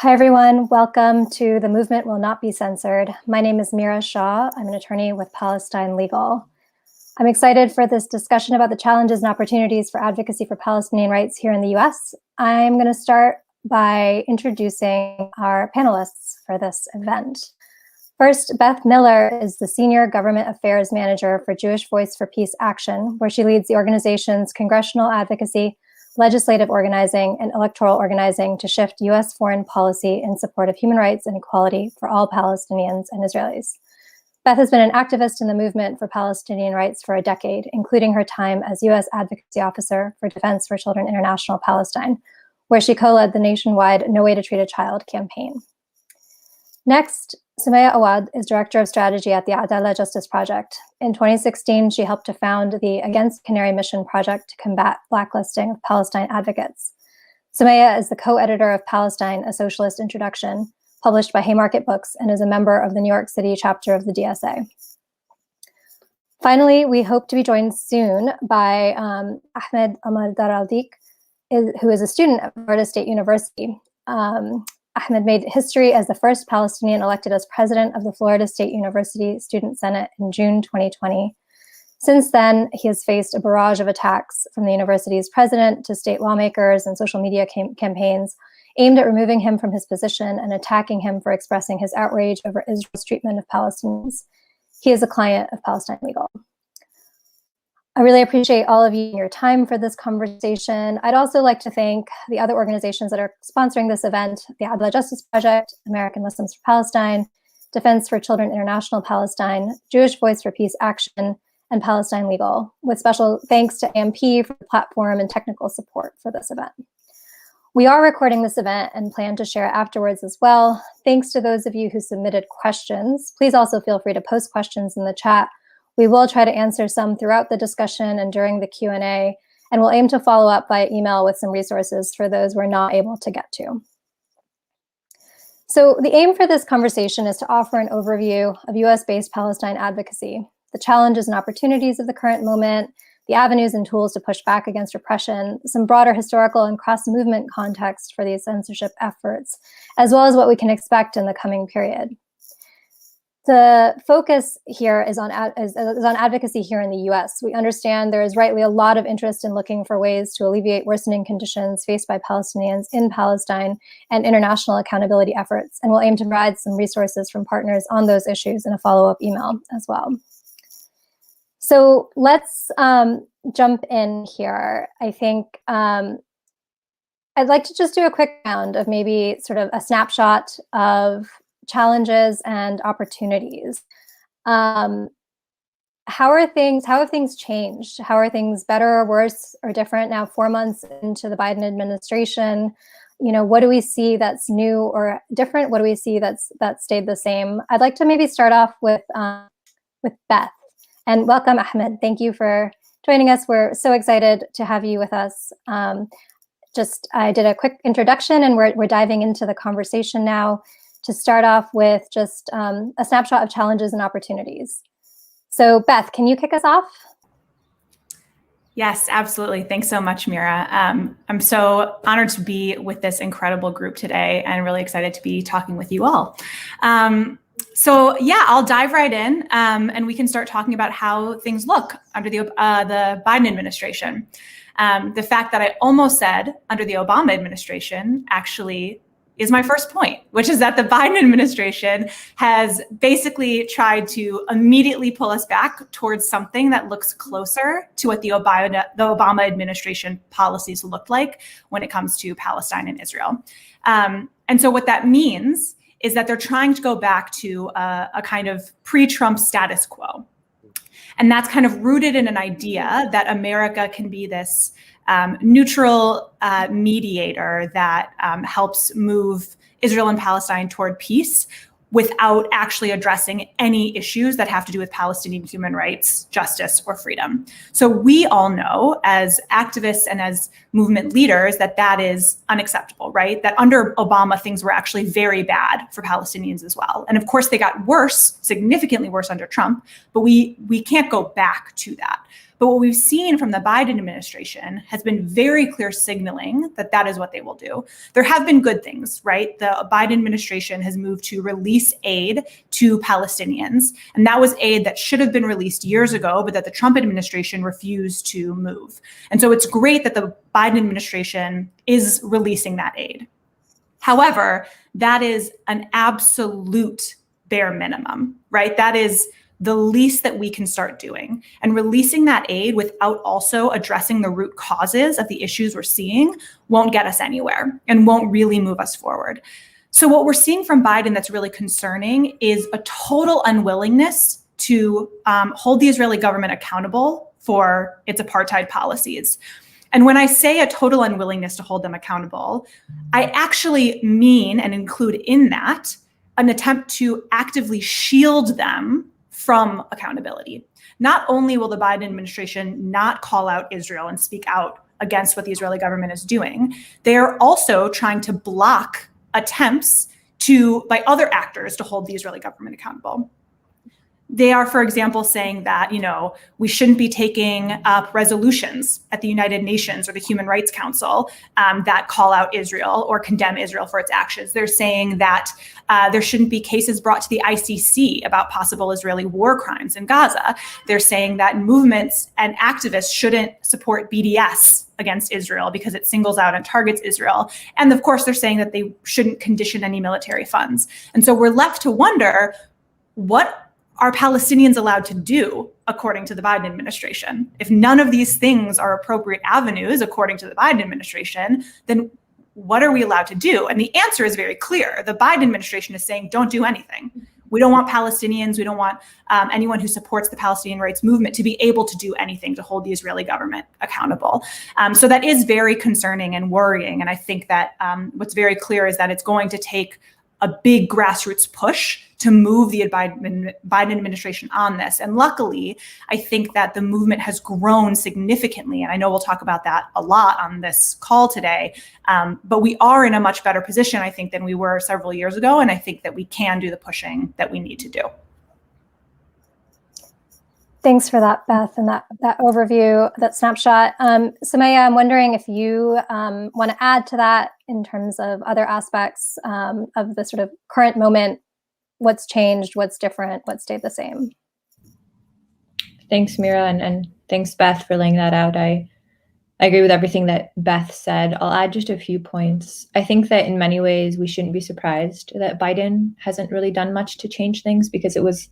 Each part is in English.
Hi, everyone. Welcome to The Movement Will Not Be Censored. My name is Mira Shah. I'm an attorney with Palestine Legal. I'm excited for this discussion about the challenges and opportunities for advocacy for Palestinian rights here in the US. I'm going to start by introducing our panelists for this event. First, Beth Miller is the Senior Government Affairs Manager for Jewish Voice for Peace Action, where she leads the organization's congressional advocacy, legislative organizing, and electoral organizing to shift US foreign policy in support of human rights and equality for all Palestinians and Israelis. Beth has been an activist in the movement for Palestinian rights for a decade, including her time as US Advocacy Officer for Defense for Children International Palestine, where she co-led the nationwide No Way to Treat a Child campaign. Next, Sumaya Awad is Director of Strategy at the Adalah Justice Project. In 2016, she helped to found the Against Canary Mission project to combat blacklisting of Palestine advocates. Sumaya is the co-editor of Palestine, A Socialist Introduction, published by Haymarket Books, and is a member of the New York City chapter of the DSA. Finally, we hope to be joined soon by Ahmed Daraldik, who is a student at Florida State University. Ahmed made history as the first Palestinian elected as president of the Florida State University Student Senate in June 2020. Since then, he has faced a barrage of attacks from the university's president to state lawmakers and social media campaigns aimed at removing him from his position and attacking him for expressing his outrage over Israel's treatment of Palestinians. He is a client of Palestine Legal. I really appreciate all of you and your time for this conversation. I'd also like to thank the other organizations that are sponsoring this event, the Adalah Justice Project, American Muslims for Palestine, Defense for Children International Palestine, Jewish Voice for Peace Action, and Palestine Legal, with special thanks to AMP for the platform and technical support for this event. We are recording this event and plan to share it afterwards as well. Thanks to those of you who submitted questions. Please also feel free to post questions in the chat. We will try to answer some throughout the discussion and during the Q&A, and we'll aim to follow up by email with some resources for those we're not able to get to. So the aim for this conversation is to offer an overview of US-based Palestine advocacy, the challenges and opportunities of the current moment, the avenues and tools to push back against repression, some broader historical and cross-movement context for these censorship efforts, as well as what we can expect in the coming period. The focus here is on advocacy here in the US. We understand there is rightly a lot of interest in looking for ways to alleviate worsening conditions faced by Palestinians in Palestine and international accountability efforts, and we'll aim to provide some resources from partners on those issues in a follow-up email as well. So let's jump in here. I think I'd like to just do a quick round of maybe sort of a snapshot of challenges and opportunities. How have things changed? How are things better or worse or different now 4 months into the Biden administration? You know, what do we see that's new or different? What do we see that's stayed the same? I'd like to maybe start off with Beth. And welcome, Ahmed. Thank you for joining us. We're so excited to have you with us. I did a quick introduction and we're diving into the conversation now. To start off with just a snapshot of challenges and opportunities. So Beth, can you kick us off? Yes, absolutely. Thanks so much, Mira. I'm so honored to be with this incredible group today and really excited to be talking with you all. So yeah, I'll dive right in and we can start talking about how things look under the Biden administration. The fact that I almost said under the Obama administration actually is my first point, which is that the Biden administration has basically tried to immediately pull us back towards something that looks closer to what the Obama administration policies looked like when it comes to Palestine and Israel. And so what that means is that they're trying to go back to a kind of pre-Trump status quo. And that's kind of rooted in an idea that America can be this neutral mediator that helps move Israel and Palestine toward peace without actually addressing any issues that have to do with Palestinian human rights, justice, or freedom. So we all know as activists and as movement leaders that that is unacceptable, right? That under Obama, things were actually very bad for Palestinians as well. And of course, they got worse, significantly worse under Trump, but we can't go back to that. But what we've seen from the Biden administration has been very clear signaling that that is what they will do. There have been good things, right? The Biden administration has moved to release aid to Palestinians. And that was aid that should have been released years ago, but that the Trump administration refused to move. And so it's great that the Biden administration is releasing that aid. However, that is an absolute bare minimum, right? That is the least that we can start doing. And releasing that aid without also addressing the root causes of the issues we're seeing won't get us anywhere and won't really move us forward. So what we're seeing from Biden that's really concerning is a total unwillingness to hold the Israeli government accountable for its apartheid policies. And when I say a total unwillingness to hold them accountable, I actually mean and include in that an attempt to actively shield them from accountability. Not only will the Biden administration not call out Israel and speak out against what the Israeli government is doing, they're also trying to block attempts by other actors to hold the Israeli government accountable. They are, for example, saying that, we shouldn't be taking up resolutions at the United Nations or the Human Rights Council that call out Israel or condemn Israel for its actions. They're saying that there shouldn't be cases brought to the ICC about possible Israeli war crimes in Gaza. They're saying that movements and activists shouldn't support BDS against Israel because it singles out and targets Israel. And of course, they're saying that they shouldn't condition any military funds. And so we're left to wonder, what are Palestinians allowed to do according to the Biden administration? If none of these things are appropriate avenues according to the Biden administration, then what are we allowed to do? And the answer is very clear. The Biden administration is saying, don't do anything. We don't want Palestinians, we don't want anyone who supports the Palestinian rights movement to be able to do anything to hold the Israeli government accountable. So that is very concerning and worrying. And I think that what's very clear is that it's going to take a big grassroots push to move the Biden administration on this. And luckily, I think that the movement has grown significantly. And I know we'll talk about that a lot on this call today. But we are in a much better position, I think, than we were several years ago. And I think that we can do the pushing that we need to do. Thanks for that, Beth, and that overview, that snapshot. Samaya, I'm wondering if you want to add to that in terms of other aspects of the sort of current moment. What's changed? What's different? What stayed the same? Thanks, Mira, and thanks, Beth, for laying that out. I agree with everything that Beth said. I'll add just a few points. I think that in many ways, we shouldn't be surprised that Biden hasn't really done much to change things, because it was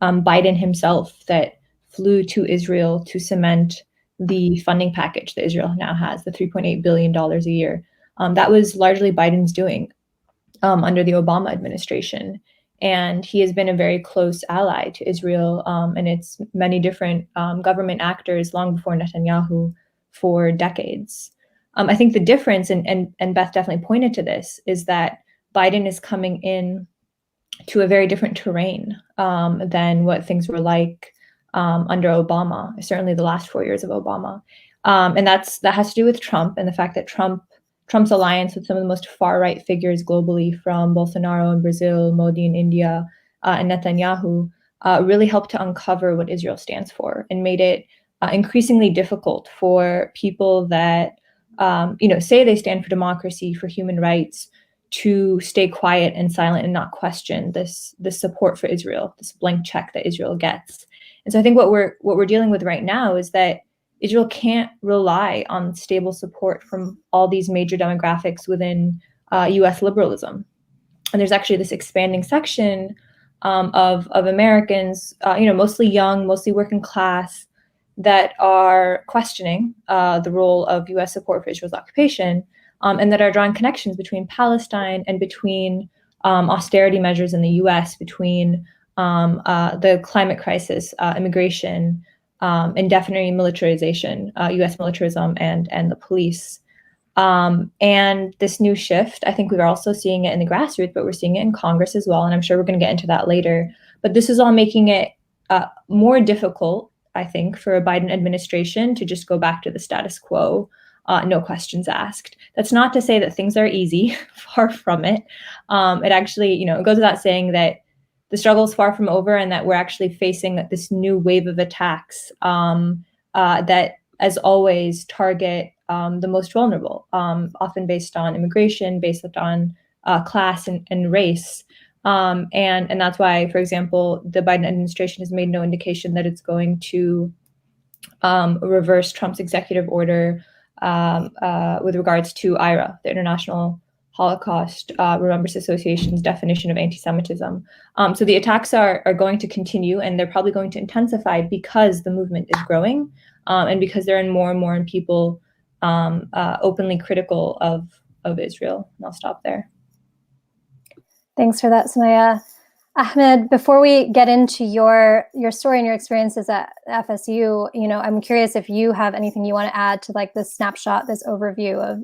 Biden himself that flew to Israel to cement the funding package that Israel now has, the $3.8 billion a year. That was largely Biden's doing under the Obama administration. And he has been a very close ally to Israel and its many different government actors long before Netanyahu for decades. I think the difference, and Beth definitely pointed to this, is that Biden is coming in to a very different terrain than what things were like under Obama, certainly the last 4 years of Obama. And that has to do with Trump and the fact that Trump's alliance with some of the most far-right figures globally, from Bolsonaro in Brazil, Modi in India, and Netanyahu, really helped to uncover what Israel stands for and made it increasingly difficult for people that say they stand for democracy, for human rights, to stay quiet and silent and not question this support for Israel, this blank check that Israel gets. And so I think what we're dealing with right now is that Israel can't rely on stable support from all these major demographics within U.S. liberalism. And there's actually this expanding section of Americans, mostly young, mostly working class, that are questioning the role of U.S. support for Israel's occupation, and that are drawing connections between Palestine and between austerity measures in the U.S., between the climate crisis, immigration, indefinite militarization, U.S. militarism, and the police. And this new shift, I think we're also seeing it in the grassroots, but we're seeing it in Congress as well. And I'm sure we're going to get into that later. But this is all making it more difficult, I think, for a Biden administration to just go back to the status quo, no questions asked. That's not to say that things are easy, far from it. It actually, it goes without saying that the struggle is far from over, and that we're actually facing this new wave of attacks that, as always, target the most vulnerable, often based on immigration, based on class and race. And that's why, for example, the Biden administration has made no indication that it's going to reverse Trump's executive order with regards to IRA, the International Holocaust Remembrance Association's definition of anti-Semitism. So the attacks are going to continue, and they're probably going to intensify because the movement is growing, and because there are more and more people openly critical of Israel. And I'll stop there. Thanks for that, Sumaya. Ahmed, before we get into your story and your experiences at FSU, I'm curious if you have anything you want to add to like this snapshot, this overview of,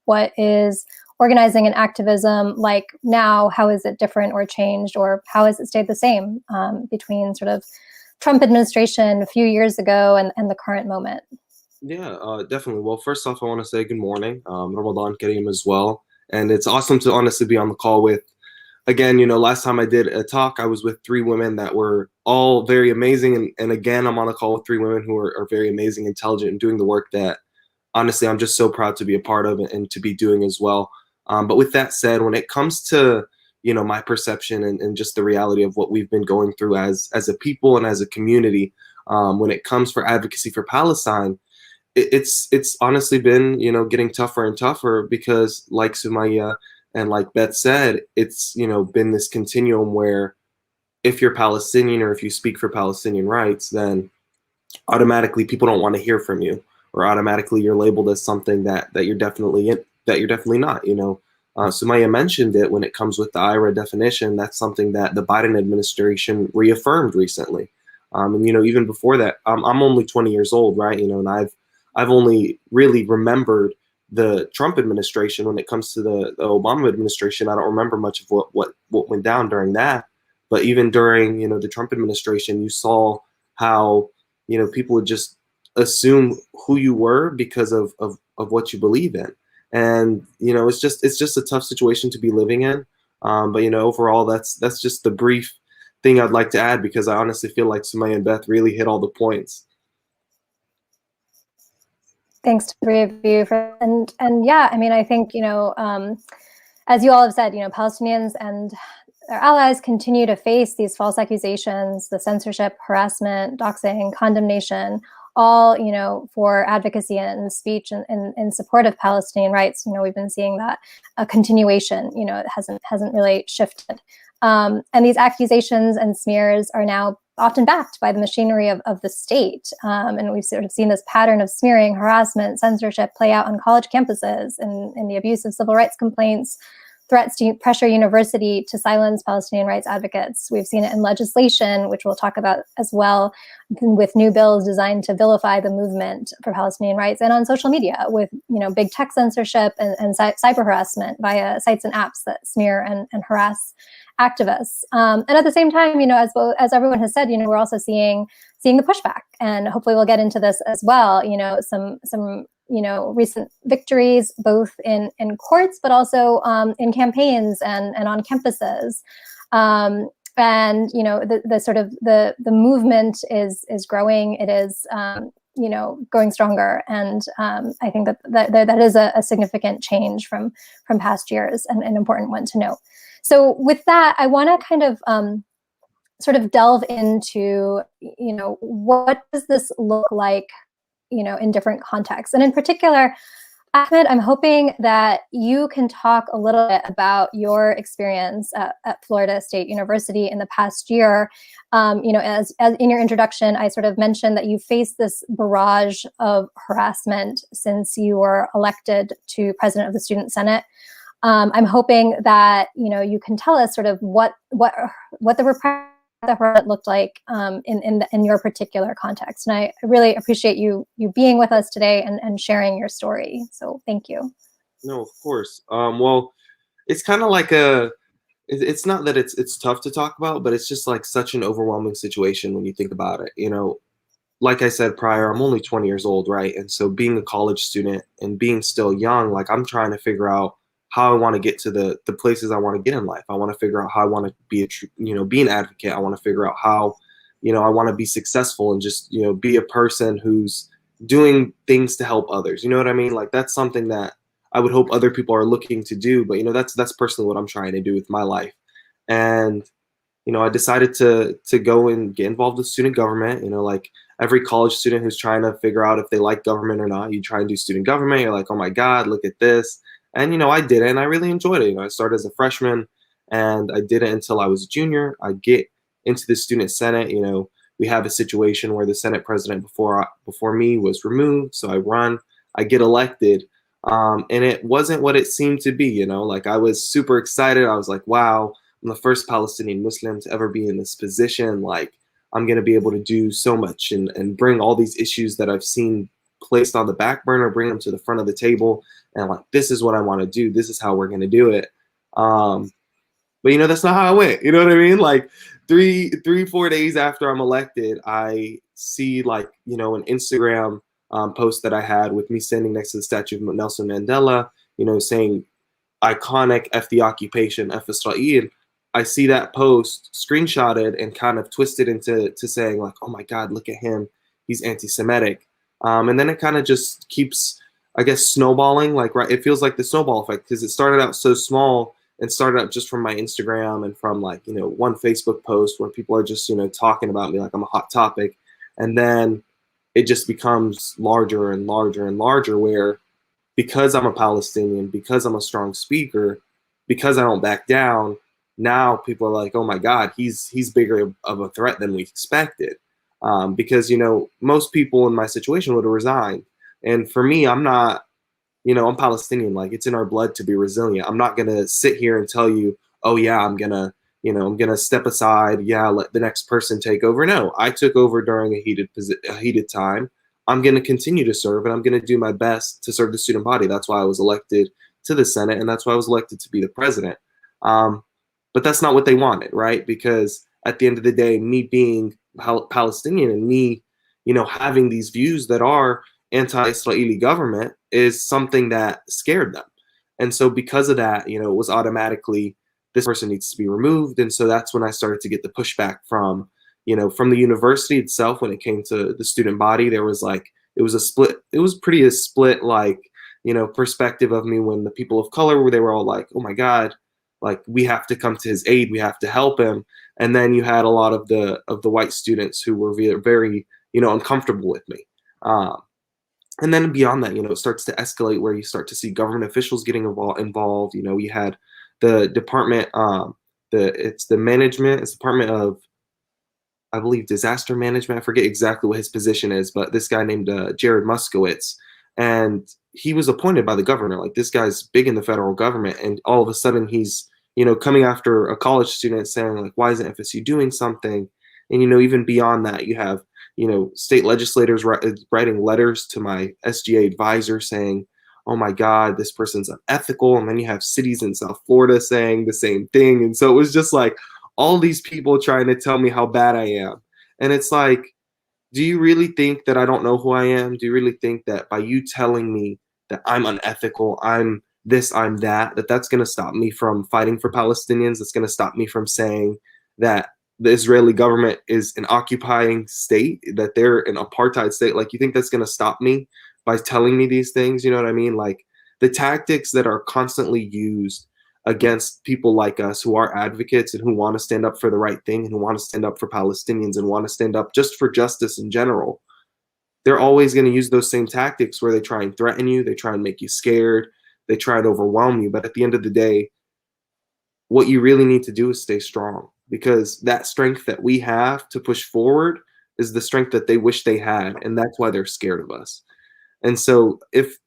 what is organizing and activism like now? How is it different or changed, or how has it stayed the same between sort of Trump administration a few years ago and the current moment? Yeah, definitely. Well, first off, I want to say good morning, Ramadan Kareem as well. And it's awesome to honestly be on the call with, again, last time I did a talk, I was with 3 women that were all very amazing. And again, I'm on a call with 3 women who are very amazing, intelligent, and doing the work that, honestly, I'm just so proud to be a part of and to be doing as well. But with that said, when it comes to, my perception and just the reality of what we've been going through as a people and as a community, when it comes for advocacy for Palestine, it's honestly been, getting tougher and tougher because, like Sumaya and like Beth said, it's, been this continuum where if you're Palestinian or if you speak for Palestinian rights, then automatically people don't want to hear from you, or automatically you're labeled as something that you're definitely not. Sumaya mentioned it when it comes with the IRA definition. That's something that the Biden administration reaffirmed recently. And even before that, I'm only 20 years old, right? And I've only really remembered the Trump administration. When it comes to the Obama administration, I don't remember much of what went down during that. But even during, the Trump administration, you saw how, people would just assume who you were because of what you believe in. And, it's just a tough situation to be living in. But, overall, that's just the brief thing I'd like to add, because I honestly feel like Sumaya and Beth really hit all the points. Thanks to the 3 of you and yeah, I think, as you all have said, Palestinians and their allies continue to face these false accusations, the censorship, harassment, doxing, condemnation, all, for advocacy and speech and in support of Palestinian rights. We've been seeing that a continuation, it hasn't really shifted. And these accusations and smears are now often backed by the machinery of the state. And we've sort of seen this pattern of smearing, harassment, censorship play out on college campuses in the abuse of civil rights complaints, threats to pressure university to silence Palestinian rights advocates. We've seen it in legislation, which we'll talk about as well, with new bills designed to vilify the movement for Palestinian rights, and on social media with, big tech censorship and cyber harassment via sites and apps that smear and harass activists. And at the same time, as everyone has said, we're also seeing the pushback, and hopefully we'll get into this as well. Some recent victories, both in courts, but also in campaigns and on campuses. And the sort of the movement is growing. It is going stronger, and I think that is a significant change from past years, and an important one to note. So with that, I want to kind of sort of delve into, what does this look like, in different contexts? And in particular, Ahmed, I'm hoping that you can talk a little bit about your experience at Florida State University in the past year. As in your introduction, I sort of mentioned that you faced this barrage of harassment since you were elected to president of the Student Senate. I'm hoping that you can tell us sort of what the repression looked like in your particular context. And I really appreciate you being with us today and sharing your story. So thank you. No, of course. Well, it's kind of like it's not that it's tough to talk about, but it's just like such an overwhelming situation when you think about it. Like I said prior, I'm only 20 years old, right? And so being a college student and being still young, like I'm trying to figure out how I want to get to the places I want to get in life. I want to figure out how I want to be be an advocate. I want to figure out how I want to be successful and just, be a person who's doing things to help others. You know what I mean? Like, that's something that I would hope other people are looking to do, but that's personally what I'm trying to do with my life. And I decided to go and get involved with student government. Like every college student who's trying to figure out if they like government or not, you try and do student government. You're like, oh my God, look at this. And I did it, and I really enjoyed it. I started as a freshman, and I did it until I was a junior. I get into the student senate. We have a situation where the Senate president before me was removed, so I run. I get elected, and it wasn't what it seemed to be. Like I was super excited. I was like, wow, I'm the first Palestinian Muslim to ever be in this position. Like, I'm going to be able to do so much and bring all these issues that I've seen placed on the back burner, bring them to the front of the table. And like, this is what I want to do. This is how we're going to do it. But that's not how it went. You know what I mean? Like 4 days after I'm elected, I see like, an Instagram post that I had with me standing next to the statue of Nelson Mandela, saying iconic F the occupation, F Israel. I see that post screenshotted and kind of twisted into saying like, oh my God, look at him. He's anti-Semitic. And then it kind of just keeps, I guess, snowballing. Like, right, it feels like the snowball effect because it started out so small and started out just from my Instagram and from like, one Facebook post where people are just, talking about me like I'm a hot topic. And then it just becomes larger and larger and larger where because I'm a Palestinian, because I'm a strong speaker, because I don't back down, now people are like, oh my God, he's bigger of a threat than we expected. Because, most people in my situation would have resigned. And for me, I'm not, I'm Palestinian. Like, it's in our blood to be resilient. I'm not going to sit here and tell you, oh yeah, I'm going to step aside. Yeah, let the next person take over. No, I took over during a heated time. I'm going to continue to serve, and I'm going to do my best to serve the student body. That's why I was elected to the Senate, and that's why I was elected to be the president. But that's not what they wanted, right? Because at the end of the day, me being Palestinian and me, having these views that are anti-Israeli government is something that scared them. And so because of that, it was automatically this person needs to be removed. And so that's when I started to get the pushback from the university itself. When it came to the student body, there was like, it was a split like, perspective of me when the people of color, they were all like, oh my God, like we have to come to his aid. We have to help him. And then you had a lot of the white students who were very, uncomfortable with me. And then beyond that, it starts to escalate where you start to see government officials getting involved. We had the department, it's the Department of, I believe, disaster management. I forget exactly what his position is, but this guy named Jared Muskowitz, and he was appointed by the governor. Like, this guy's big in the federal government, and all of a sudden he's, coming after a college student saying like, why isn't FSU doing something? And, even beyond that, you have, state legislators writing letters to my SGA advisor saying, oh my God, this person's unethical. And then you have cities in South Florida saying the same thing. And so it was just like all these people trying to tell me how bad I am. And it's like, do you really think that I don't know who I am? Do you really think that by you telling me that I'm unethical, I'm this, I'm that's going to stop me from fighting for Palestinians? That's going to stop me from saying that the Israeli government is an occupying state, that they're an apartheid state? Like, you think that's going to stop me by telling me these things? You know what I mean? Like, the tactics that are constantly used against people like us who are advocates and who want to stand up for the right thing and who want to stand up for Palestinians and want to stand up just for justice in general, they're always going to use those same tactics where they try and threaten you, they try and make you scared, they try and overwhelm you. But at the end of the day, what you really need to do is stay strong, because that strength that we have to push forward is the strength that they wish they had, and that's why they're scared of us. And so if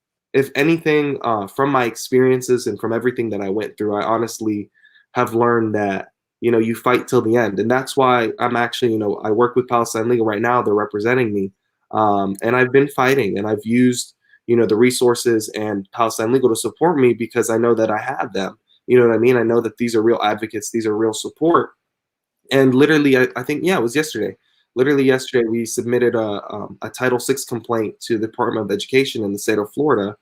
anything, from my experiences and from everything that I went through, I honestly have learned that, you fight till the end. And that's why I'm actually, I work with Palestine Legal right now. They're representing me. And I've been fighting, and I've used, the resources and Palestine Legal to support me because I know that I have them. You know what I mean? I know that these are real advocates. These are real support. And literally, I think, it was yesterday. Literally yesterday, we submitted a Title VI complaint to the Department of Education in the state of Florida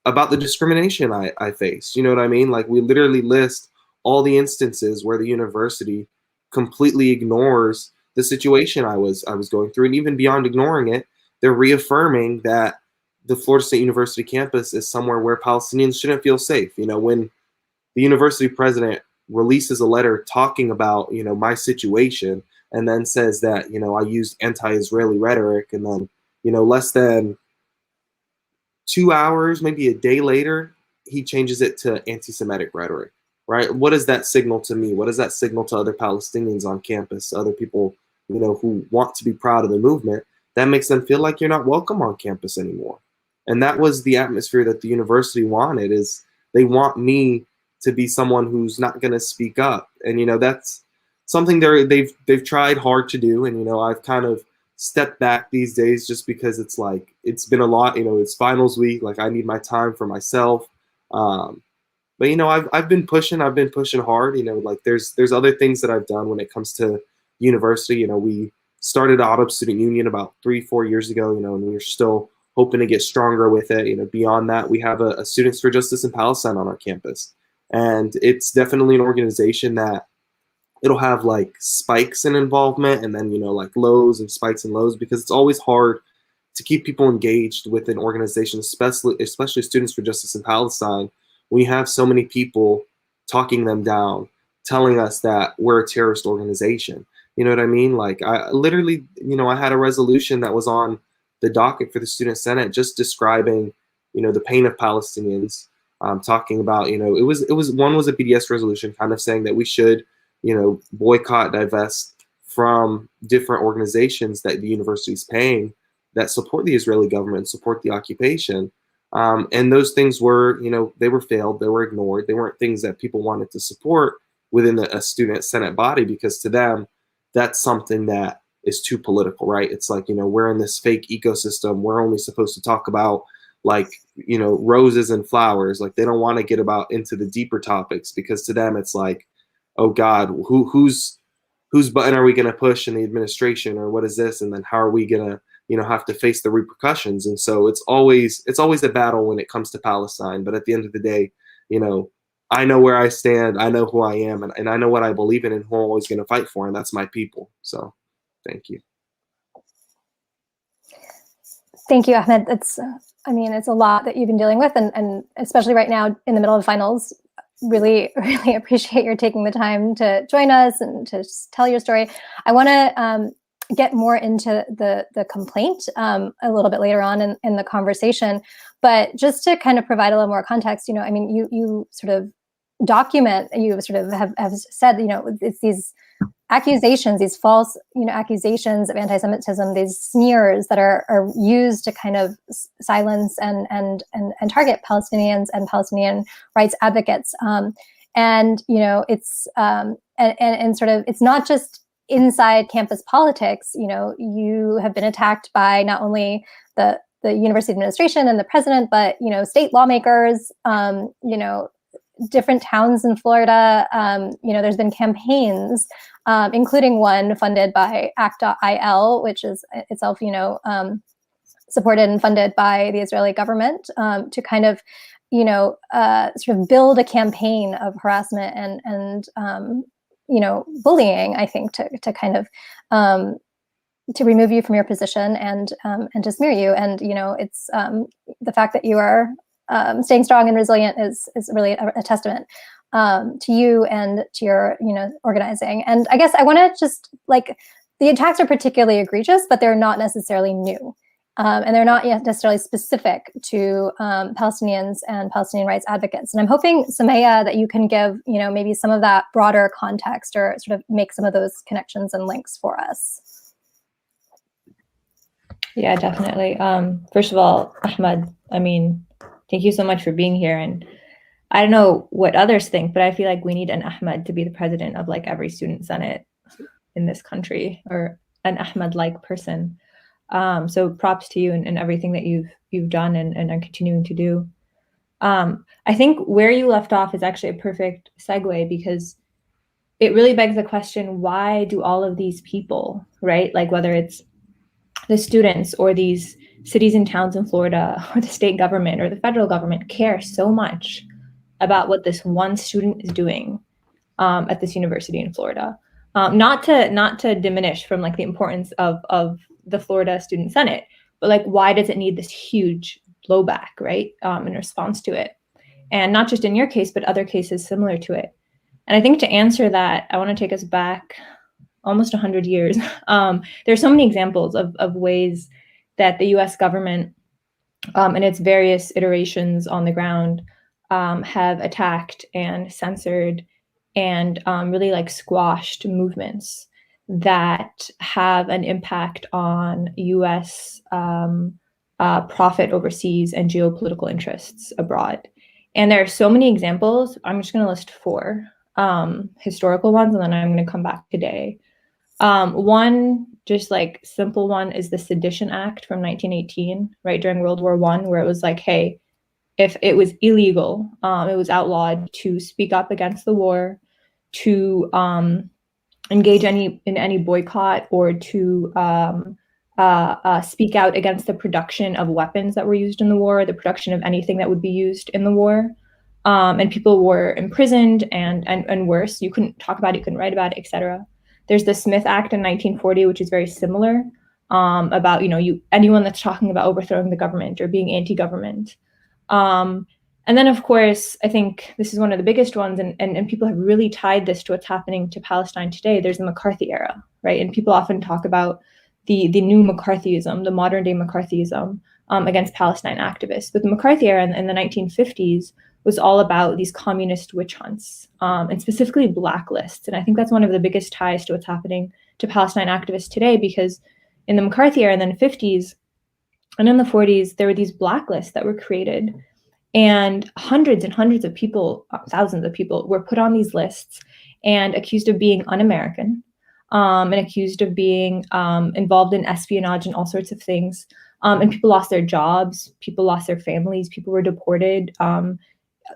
about the discrimination I faced. You know what I mean? Like, we literally list all the instances where the university completely ignores the situation I was going through, and even beyond ignoring it, they're reaffirming that the Florida State University campus is somewhere where Palestinians shouldn't feel safe. You know, when the university president releases a letter talking about, you know, my situation, and then says that, you know, I used anti-Israeli rhetoric, and then, you know, less than 2 hours, maybe a day later, he changes it to anti-Semitic rhetoric, right? What does that signal to me? What does that signal to other Palestinians on campus, other people, you know, who want to be proud of the movement? That makes them feel like you're not welcome on campus anymore. And that was the atmosphere that the university wanted, is they want me to be someone who's not going to speak up. And, you know, that's something they've tried hard to do. And, you know, I've kind of stepped back these days just because it's like, it's been a lot, you know, it's finals week. Like, I need my time for myself. But, you know, I've been pushing hard, you know, like there's other things that I've done when it comes to university. You know, we started Autumn Student Union about 3-4 years ago, you know, and we're still hoping to get stronger with it. You know, beyond that, we have a Students for Justice in Palestine on our campus. And it's definitely an organization that it'll have like spikes in involvement, and then, you know, like lows and spikes and lows, because it's always hard to keep people engaged with an organization, especially Students for Justice in Palestine, when you have so many people talking them down, telling us that we're a terrorist organization. You know what I mean? Like, I literally, you know, I had a resolution that was on the docket for the Student Senate just describing, you know, the pain of Palestinians, talking about, you know, it was one was a BDS resolution kind of saying that we should, you know, boycott, divest from different organizations that the university is paying that support the Israeli government, support the occupation. And those things were, you know, they were failed, they were ignored. They weren't things that people wanted to support within a Student Senate body, because to them, that's something that is too political, right? It's like, you know, we're in this fake ecosystem. We're only supposed to talk about, like, you know, roses and flowers. Like, they don't want to get into the deeper topics, because to them it's like, oh God, whose button are we going to push in the administration, or what is this? And then how are we going to, you know, have to face the repercussions? And so it's always a battle when it comes to Palestine. But at the end of the day, you know, I know where I stand, I know who I am, and I know what I believe in and who I'm always going to fight for, and that's my people. So thank you. Thank you, Ahmed. It's a lot that you've been dealing with, and especially right now in the middle of finals. Really, really appreciate your taking the time to join us and to tell your story. I want to get more into the complaint a little bit later on in the conversation, but just to kind of provide a little more context, you know, I mean, you sort of document, you sort of have said, you know, it's these accusations, these false, you know, accusations of anti-Semitism, these sneers that are used to kind of silence and target Palestinians and Palestinian rights advocates. And, you know, it's and sort of, it's not just inside campus politics. You know, you have been attacked by not only the university administration and the president, but, you know, state lawmakers, you know, different towns in Florida. You know, there's been campaigns, including one funded by Act.il, which is itself, you know, supported and funded by the Israeli government, to kind of, you know, sort of build a campaign of harassment and you know, bullying, I think, to kind of to remove you from your position and to smear you. And, you know, it's the fact that you are staying strong and resilient is really a testament to you and to your, you know, organizing. And I guess I want to just, like, the attacks are particularly egregious, but they're not necessarily new. And they're not yet necessarily specific to Palestinians and Palestinian rights advocates. And I'm hoping, Samaya, that you can give, you know, maybe some of that broader context, or sort of make some of those connections and links for us. Yeah, definitely. First of all, Ahmed, I mean, thank you so much for being here. And I don't know what others think, but I feel like we need an Ahmed to be the president of, like, every student senate in this country, or an Ahmed-like person. So props to you and everything that you've done and are continuing to do. I think where you left off is actually a perfect segue, because it really begs the question, why do all of these people, right? Like, whether it's the students or these cities and towns in Florida or the state government or the federal government, care so much about what this one student is doing at this university in Florida. Not to diminish from like the importance of the Florida Student Senate, but like, why does it need this huge blowback, right, in response to it? And not just in your case, but other cases similar to it. And I think to answer that, I want to take us back almost 100 years. There's so many examples of ways that the US government in its various iterations on the ground have attacked and censored and really like squashed movements that have an impact on US profit overseas and geopolitical interests abroad. And there are so many examples. I'm just going to list 4 historical ones, and then I'm going to come back today. One just like simple one is the Sedition Act from 1918, right, during World War I, where it was like, hey, if it was illegal, it was outlawed to speak up against the war, to engage in any boycott, or to speak out against the production of weapons that were used in the war, the production of anything that would be used in the war. And people were imprisoned and worse. You couldn't talk about it, you couldn't write about it, etc. There's the Smith Act in 1940, which is very similar, about anyone that's talking about overthrowing the government or being anti-government. And then, of course, I think this is one of the biggest ones, and people have really tied this to what's happening to Palestine today. There's the Mccarthy Era, right? And people often talk about the new McCarthyism, the modern day McCarthyism against Palestine activists. But the Mccarthy Era in the 1950s was all about these communist witch hunts, and specifically blacklists. And I think that's one of the biggest ties to what's happening to Palestine activists today, because in the Mccarthy Era in the 50s and in the 40s, there were these blacklists that were created, and hundreds and hundreds of people, thousands of people, were put on these lists and accused of being un-American, and accused of being involved in espionage and all sorts of things. And people lost their jobs, people lost their families, people were deported.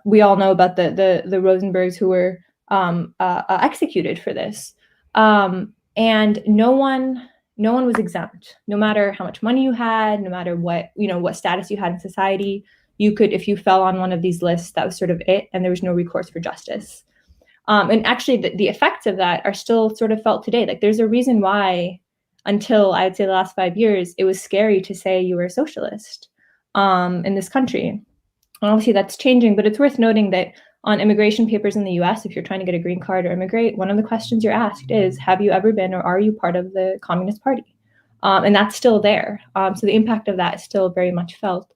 We all know about the Rosenbergs who were executed for this, and no one was exempt. No matter how much money you had, no matter what status you had in society, you could, if you fell on one of these lists, that was sort of it, and there was no recourse for justice. And actually, the effects of that are still sort of felt today. Like, there's a reason why, until I'd say the last 5 years, it was scary to say you were a socialist in this country. And obviously that's changing, but it's worth noting that on immigration papers in the US, if you're trying to get a green card or immigrate, one of the questions you're asked is, have you ever been or are you part of the Communist Party? And that's still there. So the impact of that is still very much felt.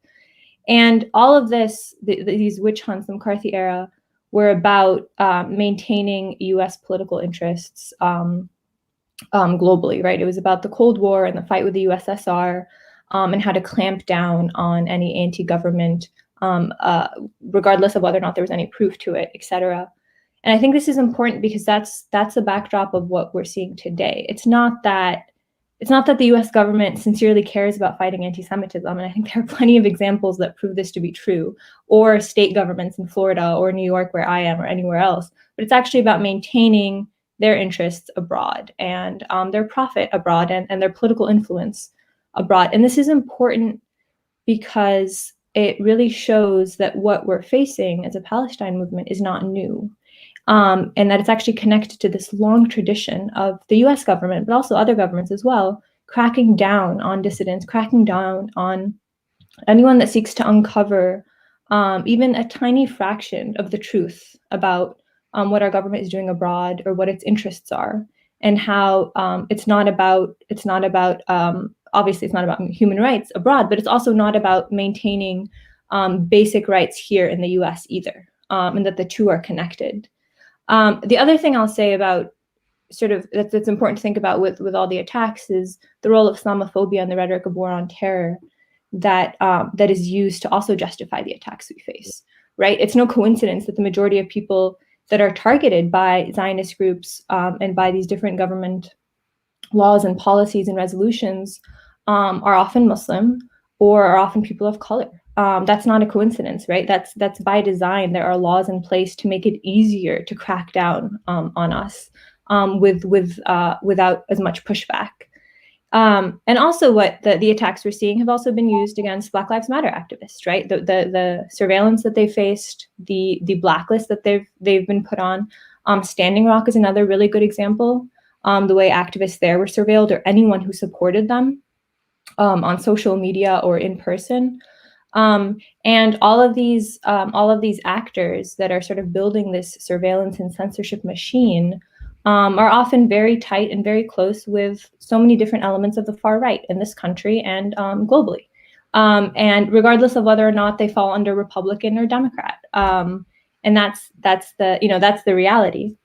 And all of this, these witch hunts, the McCarthy era, were about maintaining US political interests globally, right? It was about the Cold War and the fight with the USSR, and how to clamp down on any anti-government, regardless of whether or not there was any proof to it, etc. And I think this is important because that's the backdrop of what we're seeing today. It's not that the US government sincerely cares about fighting anti-Semitism, and I think there are plenty of examples that prove this to be true, or state governments in Florida or New York where I am or anywhere else, but it's actually about maintaining their interests abroad and their profit abroad and their political influence abroad. And this is important because it really shows that what we're facing as a Palestine movement is not new, and that it's actually connected to this long tradition of the US government, but also other governments as well, cracking down on dissidents, cracking down on anyone that seeks to uncover even a tiny fraction of the truth about what our government is doing abroad or what its interests are, and how it's not about obviously it's not about human rights abroad, but it's also not about maintaining basic rights here in the US either, and that the two are connected. The other thing I'll say about sort of that's important to think about with all the attacks is the role of Islamophobia and the rhetoric of war on terror that is used to also justify the attacks we face, right? It's no coincidence that the majority of people that are targeted by Zionist groups and by these different government laws and policies and resolutions are often Muslim or are often people of color. That's not a coincidence, right? That's by design. There are laws in place to make it easier to crack down on us without as much pushback. And also, what the attacks we're seeing have also been used against Black Lives Matter activists, right? The surveillance that they faced, the blacklist that they've been put on. Standing Rock is another really good example. the way activists there were surveilled, or anyone who supported them on social media or in person. And all of these actors that are sort of building this surveillance and censorship machine are often very tight and very close with so many different elements of the far right in this country and globally. And regardless of whether or not they fall under Republican or Democrat. And that's the reality.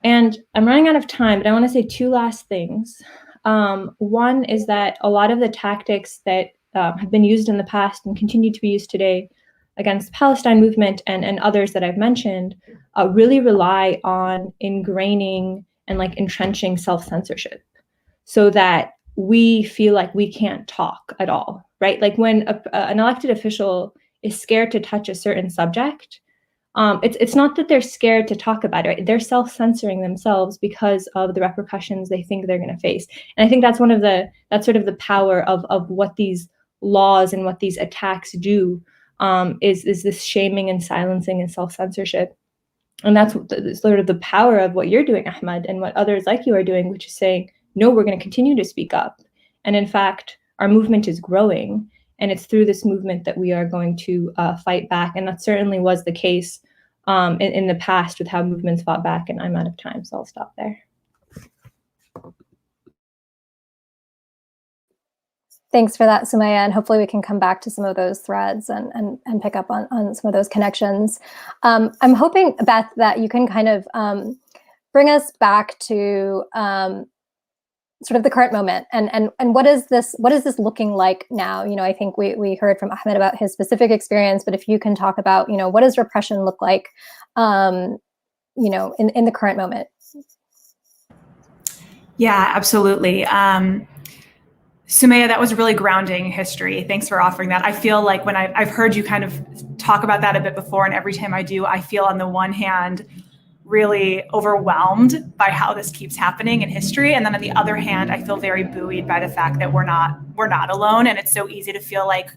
And I'm running out of time, but I want to say two last things. One is that a lot of the tactics that have been used in the past and continue to be used today against the Palestine movement and others that I've mentioned really rely on ingraining and like entrenching self-censorship so that we feel like we can't talk at all, right? Like when an elected official is scared to touch a certain subject, it's not that they're scared to talk about it, right? They're self-censoring themselves because of the repercussions they think they're going to face. And I think that's sort of the power of what these laws and what these attacks do, is this shaming and silencing and self-censorship. And that's sort of the power of what you're doing, Ahmed, and what others like you are doing, which is saying, no, we're going to continue to speak up. And in fact, our movement is growing. And it's through this movement that we are going to fight back. And that certainly was the case in the past with how movements fought back. And I'm out of time, so I'll stop there. Thanks for that, Sumaya, and hopefully we can come back to some of those threads and pick up on some of those connections. I'm hoping, Beth, that you can kind of bring us back to sort of the current moment and what is this looking like now? You know, I think we heard from Ahmed about his specific experience, but if you can talk about, you know, what does repression look like, you know, in the current moment? Yeah, absolutely. Sumaya, that was really grounding history. Thanks for offering that. I feel like when I've heard you kind of talk about that a bit before, and every time I do, I feel on the one hand really overwhelmed by how this keeps happening in history, and then on the other hand, I feel very buoyed by the fact that we're not alone, and it's so easy to feel like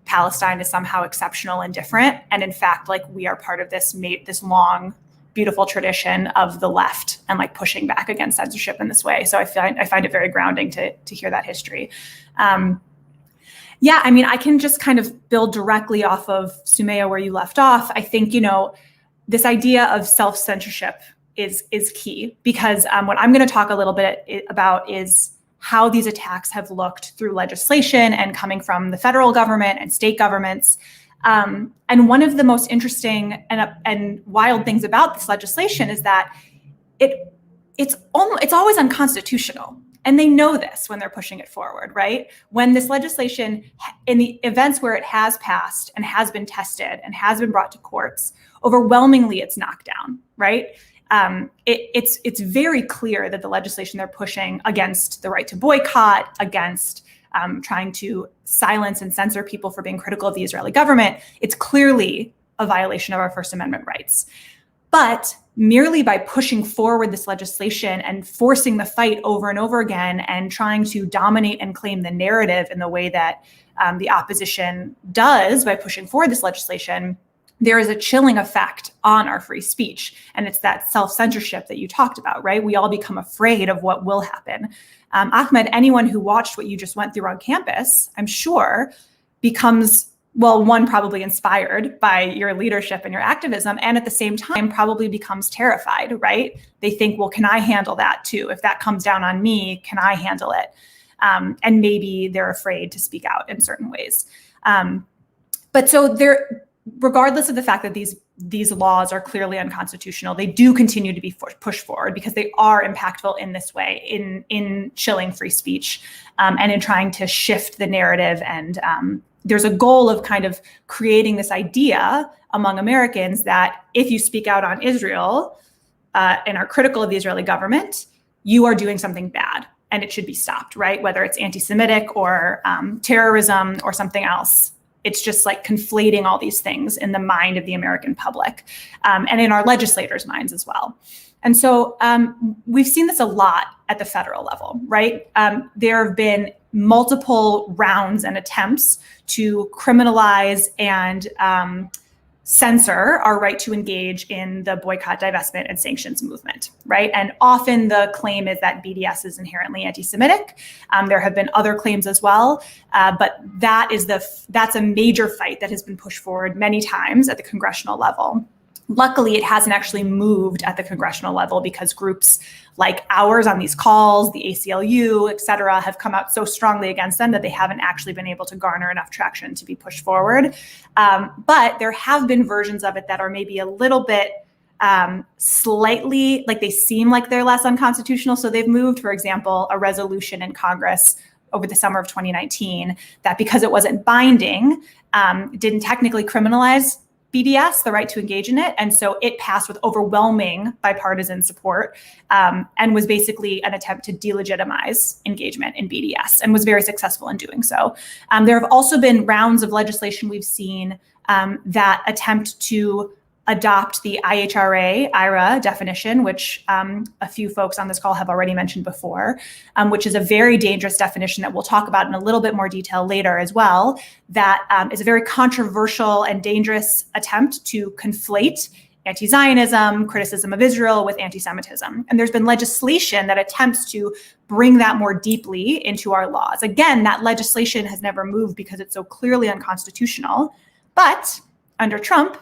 Palestine is somehow exceptional and different, and in fact, like we are part of this long, beautiful tradition of the left and like pushing back against censorship in this way. So I find it very grounding to hear that history. Yeah, I mean, I can just kind of build directly off of Sumaya where you left off. I think, you know, this idea of self-censorship is key because what I'm going to talk a little bit about is how these attacks have looked through legislation and coming from the federal government and state governments. And one of the most interesting and wild things about this legislation is that it's always unconstitutional. And they know this when they're pushing it forward, right? When this legislation, in the events where it has passed and has been tested and has been brought to courts, overwhelmingly it's knocked down, right? It's very clear that the legislation they're pushing against the right to boycott, against trying to silence and censor people for being critical of the Israeli government, it's clearly a violation of our First Amendment rights. But merely by pushing forward this legislation and forcing the fight over and over again and trying to dominate and claim the narrative in the way that the opposition does by pushing forward this legislation, there is a chilling effect on our free speech. And it's that self-censorship that you talked about, right? We all become afraid of what will happen. Ahmed, anyone who watched what you just went through on campus, I'm sure, becomes, well, one, probably inspired by your leadership and your activism, and at the same time probably becomes terrified, right? They think, well, can I handle that too? If that comes down on me, can I handle it? And maybe they're afraid to speak out in certain ways. But so regardless of the fact that these laws are clearly unconstitutional, they do continue to be pushed forward because they are impactful in this way, in chilling free speech and in trying to shift the narrative. And there's a goal of kind of creating this idea among Americans that if you speak out on Israel and are critical of the Israeli government, you are doing something bad and it should be stopped, right? Whether it's anti-Semitic or terrorism or something else. It's just like conflating all these things in the mind of the American public and in our legislators' minds as well. And so we've seen this a lot at the federal level, right? There have been multiple rounds and attempts to criminalize and censor our right to engage in the boycott, divestment, and sanctions movement, right? And often the claim is that BDS is inherently anti-Semitic. There have been other claims as well, but that's a major fight that has been pushed forward many times at the congressional level. Luckily, it hasn't actually moved at the congressional level because groups like ours on these calls, the ACLU, et cetera, have come out so strongly against them that they haven't actually been able to garner enough traction to be pushed forward. But there have been versions of it that are maybe a little bit slightly, like they seem like they're less unconstitutional. So they've moved, for example, a resolution in Congress over the summer of 2019 that because it wasn't binding, didn't technically criminalize BDS, the right to engage in it. And so it passed with overwhelming bipartisan support and was basically an attempt to delegitimize engagement in BDS and was very successful in doing so. There have also been rounds of legislation we've seen that attempt to adopt the IHRA definition, which a few folks on this call have already mentioned before, which is a very dangerous definition that we'll talk about in a little bit more detail later as well, that is a very controversial and dangerous attempt to conflate anti-Zionism, criticism of Israel with anti-Semitism. And there's been legislation that attempts to bring that more deeply into our laws. Again, that legislation has never moved because it's so clearly unconstitutional. But under Trump,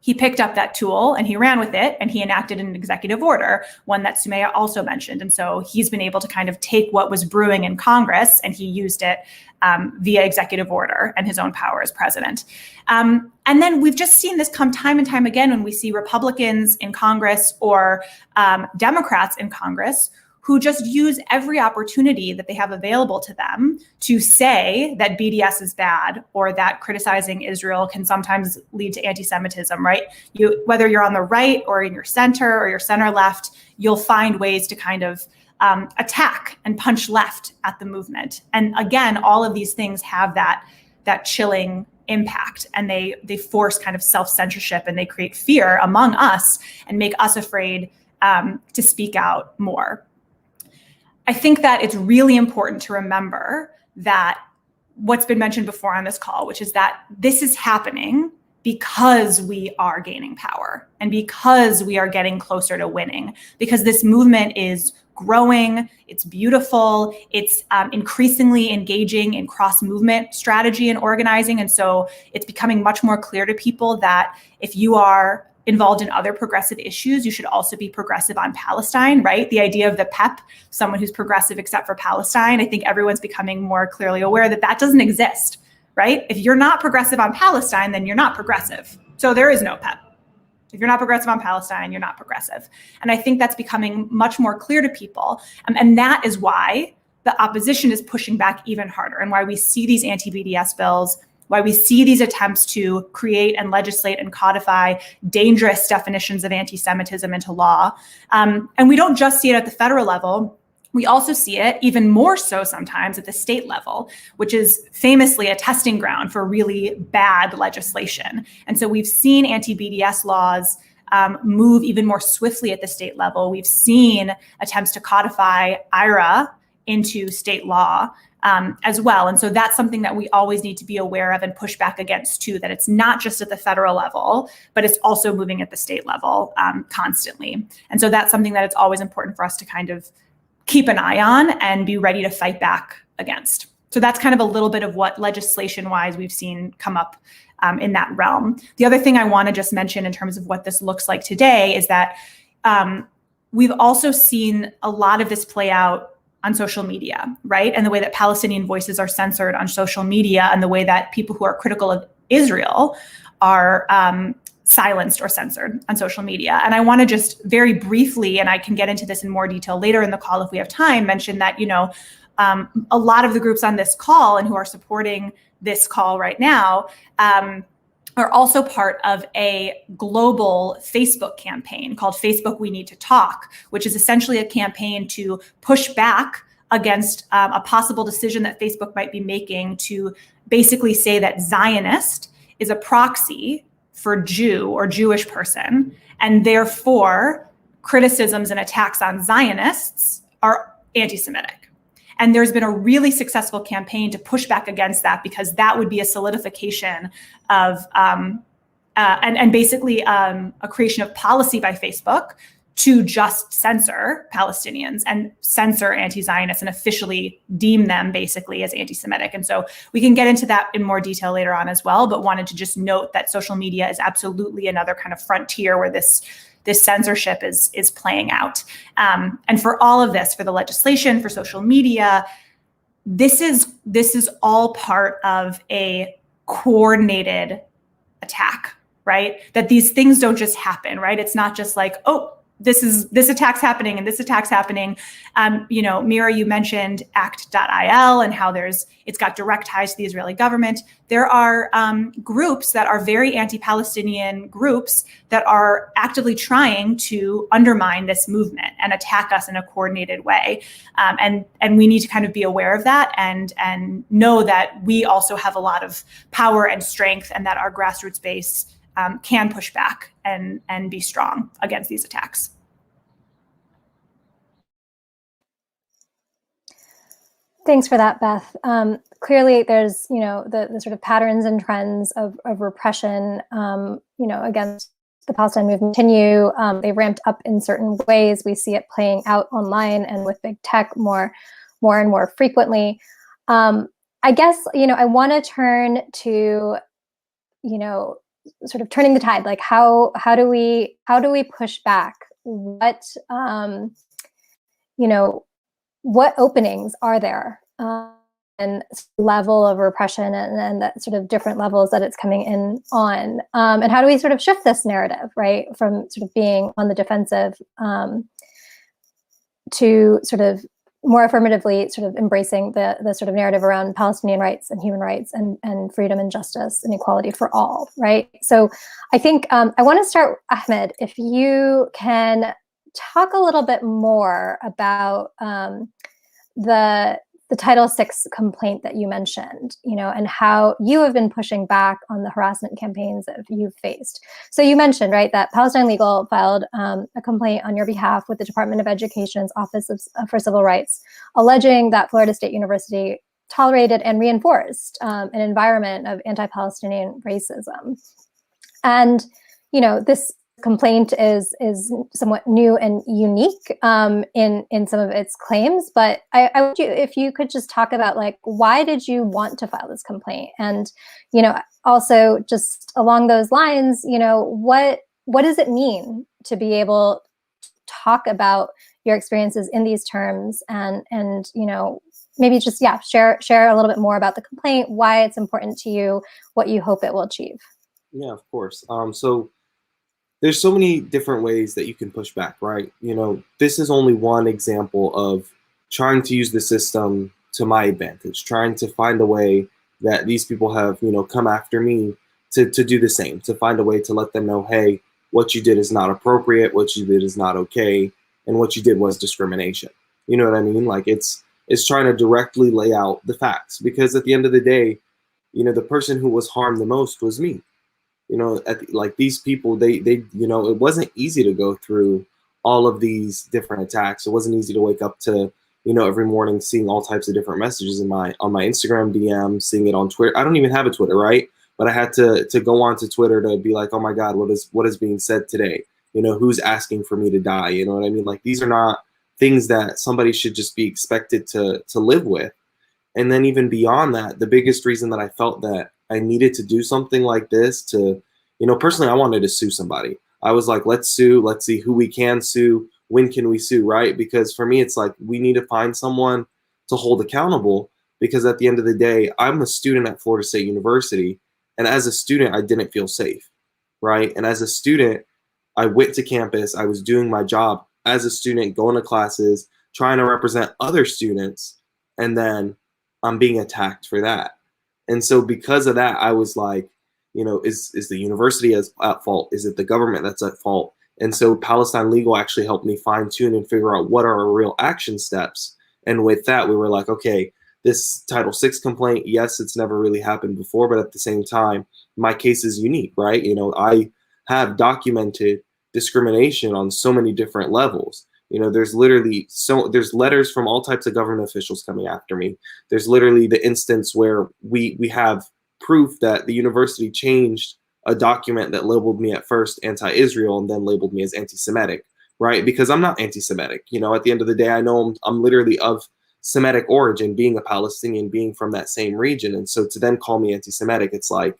he picked up that tool and he ran with it and he enacted an executive order, one that Sumaya also mentioned. And so he's been able to kind of take what was brewing in Congress and he used it via executive order and his own power as president. And then we've just seen this come time and time again when we see Republicans in Congress or Democrats in Congress who just use every opportunity that they have available to them to say that BDS is bad or that criticizing Israel can sometimes lead to anti-Semitism, right? Whether you're on the right or in your center or your center left, you'll find ways to kind of attack and punch left at the movement. And again, all of these things have that chilling impact and they force kind of self-censorship and they create fear among us and make us afraid to speak out more. I think that it's really important to remember that what's been mentioned before on this call, which is that this is happening because we are gaining power and because we are getting closer to winning, because this movement is growing, it's beautiful, it's increasingly engaging in cross-movement strategy and organizing. And so it's becoming much more clear to people that if you are involved in other progressive issues, you should also be progressive on Palestine, right? The idea of the PEP, someone who's progressive except for Palestine, I think everyone's becoming more clearly aware that that doesn't exist, right? If you're not progressive on Palestine, then you're not progressive. So there is no PEP. If you're not progressive on Palestine, you're not progressive. And I think that's becoming much more clear to people. And that is why the opposition is pushing back even harder and why we see these anti-BDS bills, why we see these attempts to create and legislate and codify dangerous definitions of anti-Semitism into law. And we don't just see it at the federal level. We also see it even more so sometimes at the state level, which is famously a testing ground for really bad legislation. And so we've seen anti-BDS laws move even more swiftly at the state level. We've seen attempts to codify IRA into state law as well. And so that's something that we always need to be aware of and push back against too, that it's not just at the federal level, but it's also moving at the state level constantly. And so that's something that it's always important for us to kind of keep an eye on and be ready to fight back against. So that's kind of a little bit of what legislation-wise we've seen come up in that realm. The other thing I want to just mention in terms of what this looks like today is that we've also seen a lot of this play out on social media, right? And the way that Palestinian voices are censored on social media and the way that people who are critical of Israel are silenced or censored on social media. And I want to just very briefly, and I can get into this in more detail later in the call if we have time, mention that, a lot of the groups on this call and who are supporting this call right now are also part of a global Facebook campaign called Facebook We Need to Talk, which is essentially a campaign to push back against a possible decision that Facebook might be making to basically say that Zionist is a proxy for Jew or Jewish person, and therefore criticisms and attacks on Zionists are anti-Semitic. And there's been a really successful campaign to push back against that because that would be a solidification of and basically a creation of policy by Facebook to just censor Palestinians and censor anti-Zionists and officially deem them basically as anti-Semitic. And so we can get into that in more detail later on as well, but wanted to just note that social media is absolutely another kind of frontier where this censorship is playing out. And for all of this, for the legislation, for social media, this is all part of a coordinated attack, right? That these things don't just happen, right? It's not just like, oh, this attack's happening and this attack's happening. Mira, you mentioned act.il and how it's got direct ties to the Israeli government. There are groups that are very anti-Palestinian groups that are actively trying to undermine this movement and attack us in a coordinated way. And we need to kind of be aware of that and know that we also have a lot of power and strength, and that our grassroots base can push back and be strong against these attacks. Thanks for that, Beth. Clearly, there's the sort of patterns and trends of repression against the Palestine movement continue. They ramped up in certain ways. We see it playing out online and with big tech more and more frequently. I guess I want to turn to sort of turning the tide. Like how do we push back? What openings are there, and level of repression and that sort of different levels that it's coming in on, and how do we sort of shift this narrative, right, from sort of being on the defensive to sort of more affirmatively sort of embracing the sort of narrative around Palestinian rights and human rights and freedom and justice and equality for all, right? So I think I want to start, Ahmed, if you can talk a little bit more about the Title VI complaint that you mentioned, and how you have been pushing back on the harassment campaigns that you've faced. So you mentioned, right, that Palestine Legal filed a complaint on your behalf with the Department of Education's Office for Civil Rights, alleging that Florida State University tolerated and reinforced an environment of anti-Palestinian racism. And, this complaint is somewhat new and unique in some of its claims, but I would if you could just talk about, like, why did you want to file this complaint? And, also just along those lines, what does it mean to be able to talk about your experiences in these terms and maybe just, share a little bit more about the complaint, why it's important to you, what you hope it will achieve. Yeah, of course. So there's so many different ways that you can push back, right? This is only one example of trying to use the system to my advantage, trying to find a way that these people have, come after me to do the same, to find a way to let them know, hey, what you did is not appropriate, what you did is not okay, and what you did was discrimination. You know what I mean? Like it's trying to directly lay out the facts, because at the end of the day, the person who was harmed the most was me. These people, they it wasn't easy to go through all of these different attacks. It wasn't easy to wake up to, every morning seeing all types of different messages on my Instagram DM, seeing it on Twitter. I don't even have a Twitter, right? But I had to go onto Twitter to be like, oh my God, what is being said today? Who's asking for me to die? You know what I mean? Like, these are not things that somebody should just be expected to live with. And then even beyond that, the biggest reason that I felt that I needed to do something like this to, personally, I wanted to sue somebody. I was like, let's sue, let's see who we can sue, when can we sue, right? Because for me, it's like, we need to find someone to hold accountable, because at the end of the day, I'm a student at Florida State University, and as a student, I didn't feel safe, right? And as a student, I went to campus, I was doing my job as a student, going to classes, trying to represent other students, and then I'm being attacked for that. And so because of that, I was like, is the university at fault? Is it the government that's at fault? And so Palestine Legal actually helped me fine tune and figure out what are our real action steps. And with that, we were like, okay, this Title VI complaint, yes, it's never really happened before, but at the same time, my case is unique, right? I have documented discrimination on so many different levels. There's there's letters from all types of government officials coming after me. There's literally the instance where we have proof that the university changed a document that labeled me at first anti-Israel and then labeled me as anti-Semitic, right? Because I'm not anti-Semitic. You know, at the end of the day, I know I'm literally of Semitic origin, being a Palestinian, being from that same region. And so to then call me anti-Semitic, it's like,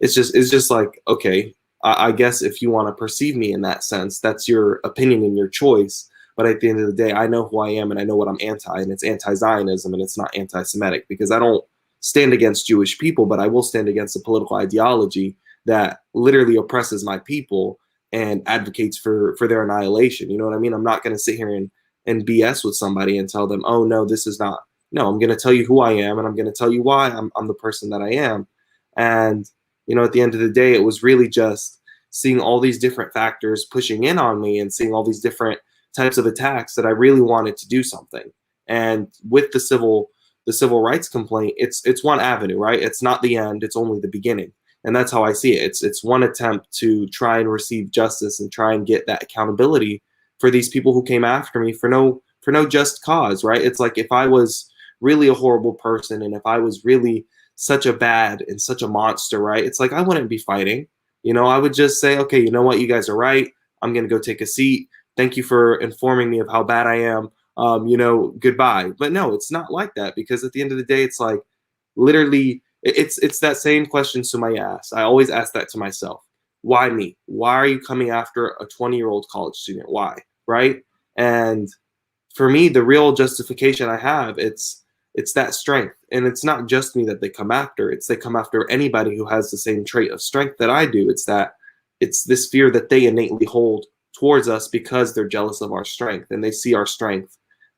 it's just like, okay, I guess if you want to perceive me in that sense, that's your opinion and your choice. But at the end of the day, I know who I am and I know what I'm anti, and it's anti-Zionism and it's not anti-Semitic, because I don't stand against Jewish people, but I will stand against a political ideology that literally oppresses my people and advocates for their annihilation. You know what I mean? I'm not going to sit here and BS with somebody and tell them, oh, no, this is not. No, I'm going to tell you who I am, and I'm going to tell you why I'm the person that I am. And, you know, at the end of the day, it was really just seeing all these different factors pushing in on me and seeing all these different types of attacks that I really wanted to do something. And with the civil rights complaint, it's one avenue, right? It's not the end, it's only the beginning. And that's how I see it. It's one attempt to try and receive justice and try and get that accountability for these people who came after me for no just cause, right? It's like, if I was really a horrible person and if I was really such a bad and such a monster, right? It's like, I wouldn't be fighting. You know, I would just say, okay, you know what? You guys are right. I'm going to go take a seat. Thank you for informing me of how bad I am. You know, goodbye. But no, it's not like that, because at the end of the day, it's like, literally, it's that same question Sumaya asked. I always ask that to myself. Why me? Why are you coming after a 20-year-old college student? Why? Right? And for me, the real justification I have, it's that strength. And it's not just me that they come after. They come after anybody who has the same trait of strength that I do. It's this fear that they innately hold towards us because they're jealous of our strength, and they see our strength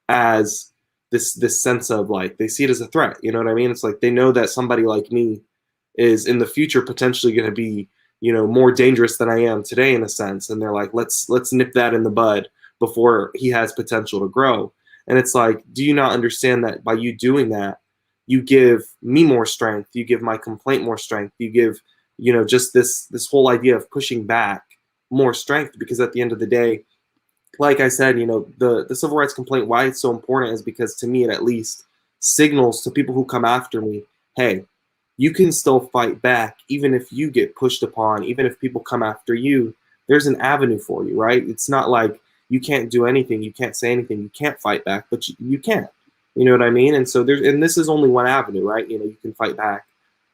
as this sense of, like, they see it as a threat. You know what I mean? It's like they know that somebody like me is in the future potentially going to be, you know, more dangerous than I am today, in a sense. And they're like, let's nip that in the bud before he has potential to grow. And it's like, do you not understand that by you doing that, you give me more strength, you give my complaint more strength, you give, you know, just this whole idea of pushing back more strength? Because at the end of the day, like I said, you know, the civil rights complaint, why it's so important is because, to me, it at least signals to people who come after me, hey, you can still fight back even if you get pushed upon, even if people come after you. There's an avenue for you, right? It's not like you can't do anything, you can't say anything, you can't fight back, but you can. You know what I mean? And so this is only one avenue, right? You know, you can fight back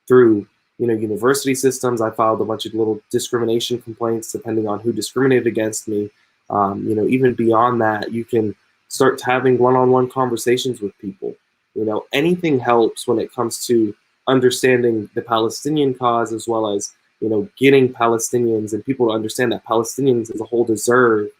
through, you know, university systems. I filed a bunch of little discrimination complaints depending on who discriminated against me. You know, even beyond that, you can start having one-on-one conversations with people. You know, anything helps when it comes to understanding the Palestinian cause, as well as, you know, getting Palestinians and people to understand that Palestinians as a whole deserve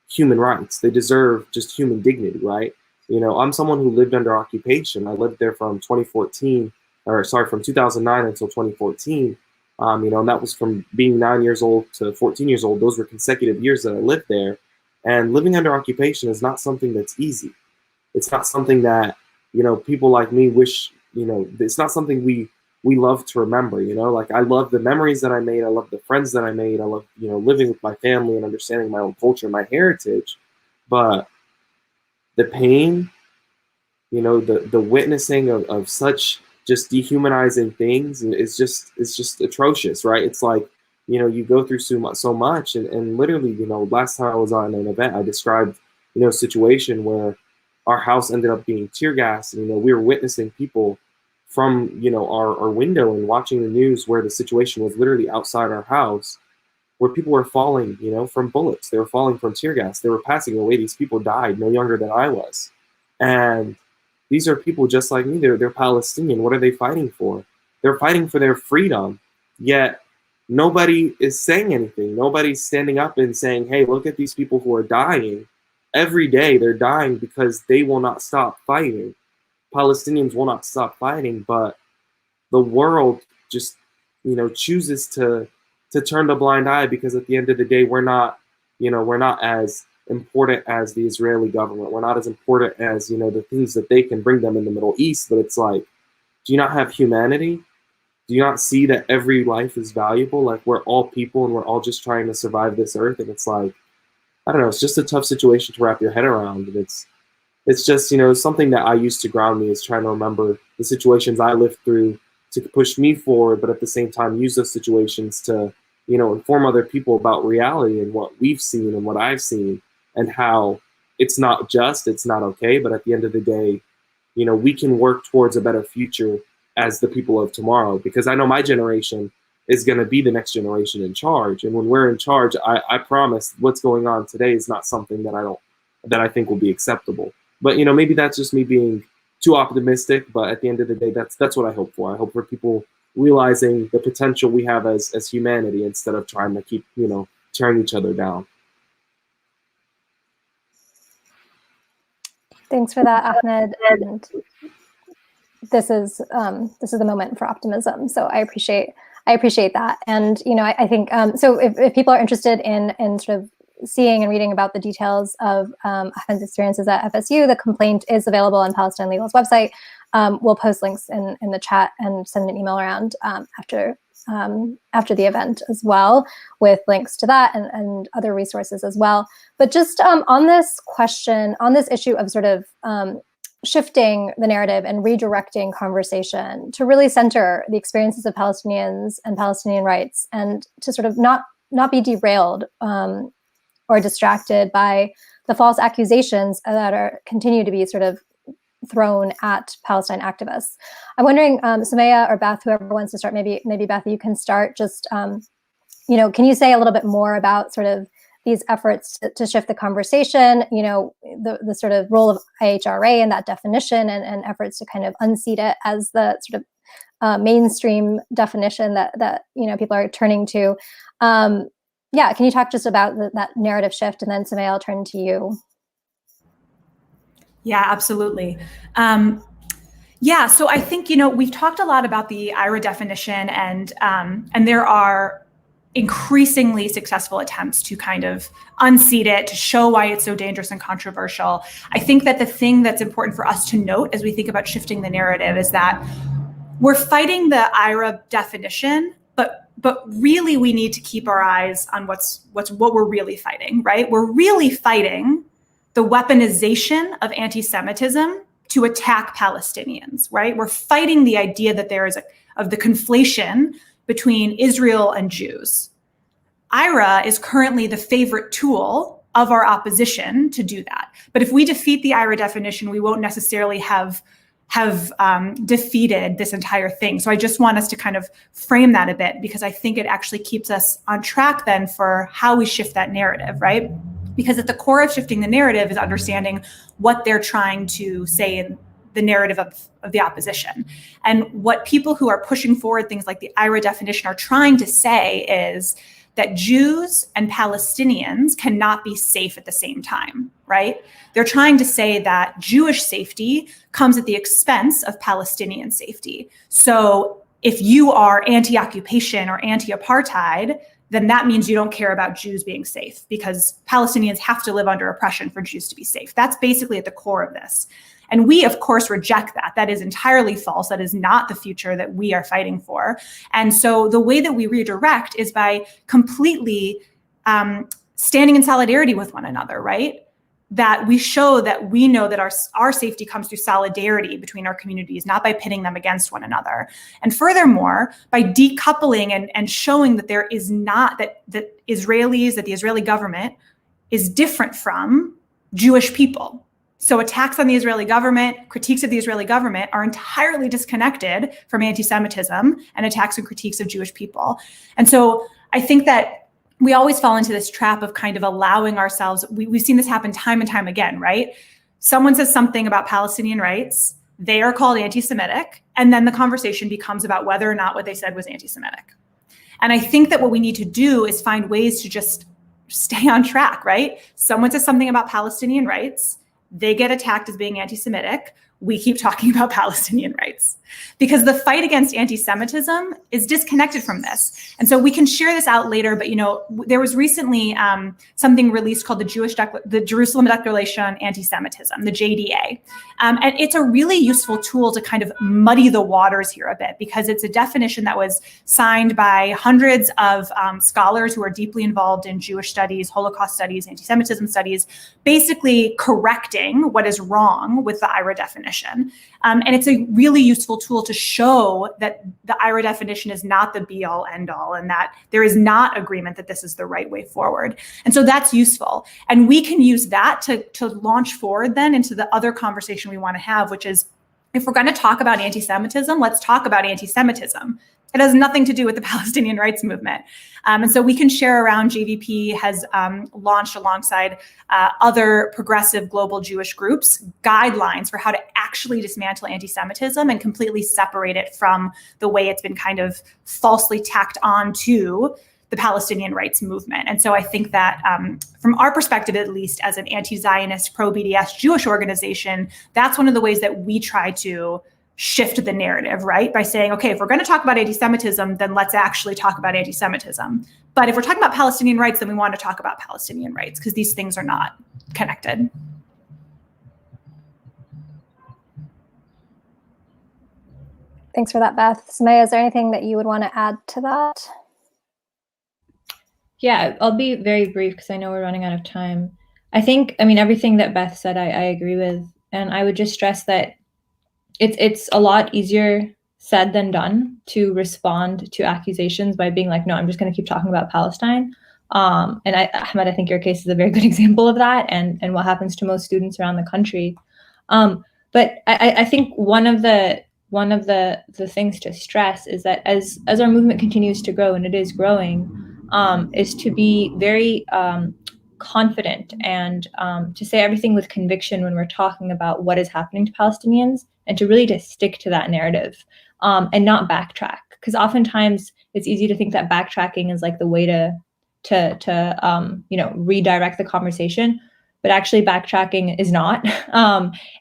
human rights. They deserve just human dignity, right? You know, I'm someone who lived under occupation. I lived there from 2009 until 2014. You know, and that was from being 9 years old to 14 years old. Those were consecutive years that I lived there. And living under occupation is not something that's easy. It's not something that, you know, people like me wish, you know, it's not something we love to remember, you know. Like, I love the memories that I made. I love the friends that I made. I love, you know, living with my family and understanding my own culture, my heritage. But the pain, you know, the witnessing of such just dehumanizing things, and it's just atrocious, right? It's like, you know, you go through so much, and literally, you know, last time I was on an event, I described, you know, a situation where our house ended up being tear gassed, and, you know, we were witnessing people from, you know, our window and watching the news where the situation was literally outside our house, where people were falling, you know, from bullets. They were falling from tear gas. They were passing away. These people died no younger than I was. And these are people just like me. They're Palestinian. What are they fighting for? They're fighting for their freedom. Yet nobody is saying anything. Nobody's standing up and saying, hey, look at these people who are dying. Every day they're dying because they will not stop fighting. Palestinians will not stop fighting, but the world just, you know, chooses to turn a blind eye, because at the end of the day, we're not as important as the Israeli government. We're not as important as, you know, the things that they can bring them in the Middle East. But it's like, do you not have humanity? Do you not see that every life is valuable? Like, we're all people and we're all just trying to survive this earth. And it's like, I don't know, it's just a tough situation to wrap your head around. And it's just, you know, something that I used to ground me, is trying to remember the situations I lived through, to push me forward, but at the same time use those situations to, you know, inform other people about reality and what we've seen and what I've seen, and how it's not just, it's not okay, but at the end of the day, you know, we can work towards a better future as the people of tomorrow, because I know my generation is going to be the next generation in charge. And when we're in charge, I promise what's going on today is not something that I think will be acceptable. But, you know, maybe that's just me being too optimistic, but at the end of the day, that's what I hope for. I hope for people realizing the potential we have as humanity, instead of trying to keep, you know, tearing each other down. Thanks for that, Ahmed. And this is the moment for optimism. So I appreciate that. And, you know, I think, so if people are interested in sort of seeing and reading about the details of Ahmed's experiences at FSU, the complaint is available on Palestine Legal's website. We'll post links in the chat and send an email around after the event as well, with links to that and other resources as well. But just on this question, on this issue of sort of shifting the narrative and redirecting conversation to really center the experiences of Palestinians and Palestinian rights, and to sort of not be derailed or distracted by the false accusations that continue to be sort of thrown at Palestine activists. I'm wondering, Sumaya or Beth, whoever wants to start, maybe Beth, you can start. Just, you know, can you say a little bit more about sort of these efforts to shift the conversation, you know, the sort of role of IHRA and that definition, and efforts to kind of unseat it as the sort of mainstream definition that you know, people are turning to. Yeah, can you talk just about that narrative shift? And then Sumaya, I'll turn to you. Yeah, absolutely. Yeah, so I think, you know, we've talked a lot about the IRA definition, and there are increasingly successful attempts to kind of unseat it, to show why it's so dangerous and controversial. I think that the thing that's important for us to note as we think about shifting the narrative is that we're fighting the IRA definition, but really we need to keep our eyes on what we're really fighting, right? We're really fighting the weaponization of anti-Semitism to attack Palestinians, right? We're fighting the idea that there is of the conflation between Israel and Jews. IRA is currently the favorite tool of our opposition to do that. But if we defeat the IRA definition, we won't necessarily have defeated this entire thing. So I just want us to kind of frame that a bit, because I think it actually keeps us on track then for how we shift that narrative, right? Because at the core of shifting the narrative is understanding what they're trying to say in the narrative of the opposition. And what people who are pushing forward things like the IRA definition are trying to say is that Jews and Palestinians cannot be safe at the same time, right? They're trying to say that Jewish safety comes at the expense of Palestinian safety. So if you are anti-occupation or anti-apartheid, then that means you don't care about Jews being safe, because Palestinians have to live under oppression for Jews to be safe. That's basically at the core of this. And we, of course, reject that. That is entirely false. That is not the future that we are fighting for. And so the way that we redirect is by completely standing in solidarity with one another, right? That we show that we know that our safety comes through solidarity between our communities, not by pitting them against one another. And furthermore, by decoupling and showing that there is not, that the Israeli government is different from Jewish people. So attacks on the Israeli government, critiques of the Israeli government are entirely disconnected from anti-Semitism and attacks and critiques of Jewish people. And so I think that we always fall into this trap of kind of allowing ourselves, we've seen this happen time and time again, right? Someone says something about Palestinian rights, they are called anti-Semitic, and then the conversation becomes about whether or not what they said was anti-Semitic. And I think that what we need to do is find ways to just stay on track, right? Someone says something about Palestinian rights, they get attacked as being anti-Semitic. We keep talking about Palestinian rights, because the fight against anti-Semitism is disconnected from this. And so we can share this out later, but you know, there was recently something released called the Jerusalem Declaration on Anti-Semitism, the JDA. And it's a really useful tool to kind of muddy the waters here a bit, because it's a definition that was signed by hundreds of scholars who are deeply involved in Jewish studies, Holocaust studies, anti-Semitism studies, basically correcting what is wrong with the IRA definition. definition. And it's a really useful tool to show that the IRA definition is not the be-all, end-all, and that there is not agreement that this is the right way forward. And so that's useful. And we can use that to launch forward then into the other conversation we want to have, which is, if we're going to talk about anti-Semitism, let's talk about anti-Semitism. It has nothing to do with the Palestinian rights movement. And so we can share around, JVP has launched alongside other progressive global Jewish groups guidelines for how to actually dismantle anti-Semitism and completely separate it from the way it's been kind of falsely tacked on to the Palestinian rights movement. And so I think that from our perspective, at least as an anti-Zionist, pro-BDS Jewish organization, that's one of the ways that we try to shift the narrative, right? By saying, okay, if we're going to talk about anti-Semitism, then let's actually talk about anti-Semitism. But if we're talking about Palestinian rights, then we want to talk about Palestinian rights, because these things are not connected. Thanks for that, Beth. Sumaya, is there anything that you would want to add to that? Yeah, I'll be very brief because I know we're running out of time. I think, I mean, everything that Beth said, I agree with. And I would just stress that it's a lot easier said than done to respond to accusations by being like, no, I'm just going to keep talking about Palestine. And Ahmed, I think your case is a very good example of that, and what happens to most students around the country. But I think one of the things to stress is that as our movement continues to grow, and it is growing, is to be very confident and to say everything with conviction when we're talking about what is happening to Palestinians, and to really just stick to that narrative and not backtrack. Because oftentimes it's easy to think that backtracking is like the way to redirect the conversation, but actually backtracking is not.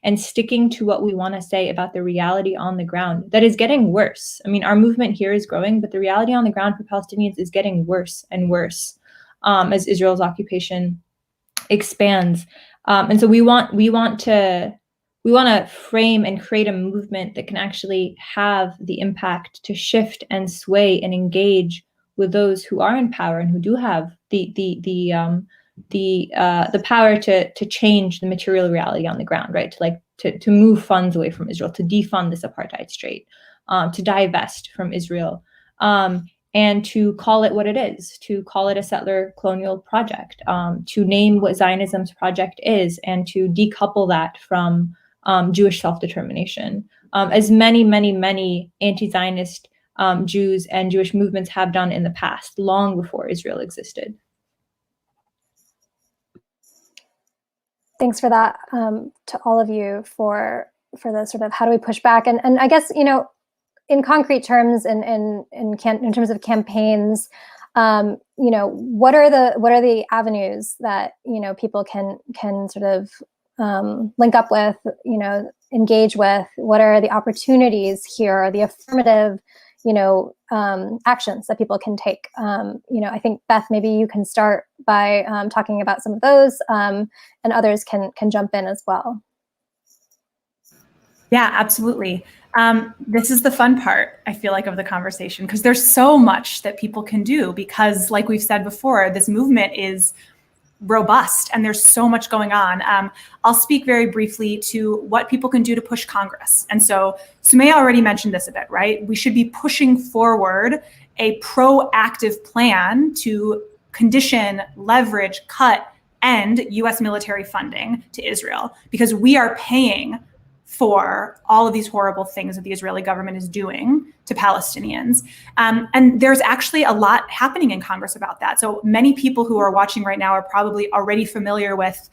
And sticking to what we want to say about the reality on the ground that is getting worse. I mean, our movement here is growing, but the reality on the ground for Palestinians is getting worse and worse as Israel's occupation expands. And so we want to frame and create a movement that can actually have the impact to shift and sway and engage with those who are in power and who do have the power to change the material reality on the ground, right? To move funds away from Israel, to defund this apartheid state, to divest from Israel, and to call it what it is, to call it a settler colonial project, to name what Zionism's project is, and to decouple that from Jewish self-determination, as many anti-Zionist Jews and Jewish movements have done in the past, long before Israel existed. Thanks for that, to all of you for the sort of how do we push back, and I guess, in concrete terms, in terms of campaigns, what are the avenues that people can sort of link up with, engage with? What are the opportunities here, the affirmative actions that people can take? I think, Beth, maybe you can start by talking about some of those, and others can jump in as well. Yeah, absolutely. This is the fun part, I feel like, of the conversation, because there's so much that people can do, because like we've said before, this movement is robust and there's so much going on. I'll speak very briefly to what people can do to push Congress. And so Sumaya already mentioned this a bit, right? We should be pushing forward a proactive plan to condition, leverage, cut, end US military funding to Israel, because we are paying for all of these horrible things that the Israeli government is doing to Palestinians. And there's actually a lot happening in Congress about that. So many people who are watching right now are probably already familiar with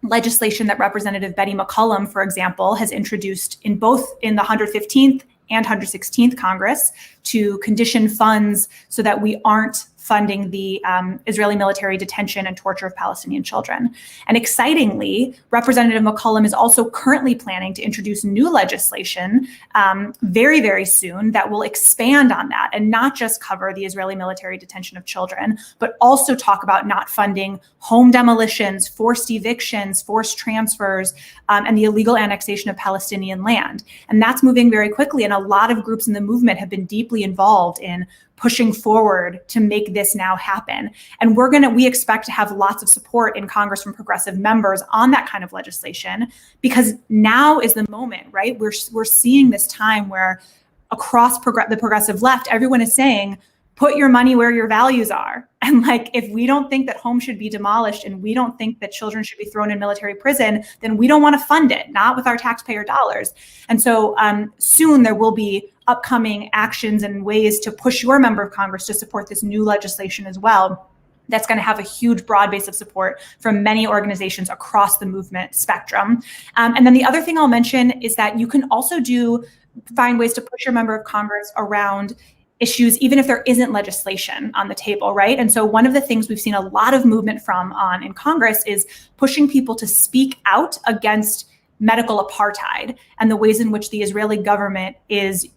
legislation that Representative Betty McCollum, for example, has introduced in the 115th and 116th Congress to condition funds so that we aren't funding the Israeli military detention and torture of Palestinian children. And excitingly, Representative McCollum is also currently planning to introduce new legislation very, very soon that will expand on that and not just cover the Israeli military detention of children, but also talk about not funding home demolitions, forced evictions, forced transfers, and the illegal annexation of Palestinian land. And that's moving very quickly. And a lot of groups in the movement have been deeply involved in pushing forward to make this now happen. And we expect to have lots of support in Congress from progressive members on that kind of legislation, because now is the moment, right? We're seeing this time where across the progressive left, everyone is saying, put your money where your values are. And like, if we don't think that homes should be demolished and we don't think that children should be thrown in military prison, then we don't want to fund it, not with our taxpayer dollars. And so soon there will be upcoming actions and ways to push your member of Congress to support this new legislation as well. That's going to have a huge broad base of support from many organizations across the movement spectrum. And then the other thing I'll mention is that you can also find ways to push your member of Congress around issues, even if there isn't legislation on the table, right? And so one of the things we've seen a lot of movement in Congress is pushing people to speak out against medical apartheid and the ways in which the Israeli government is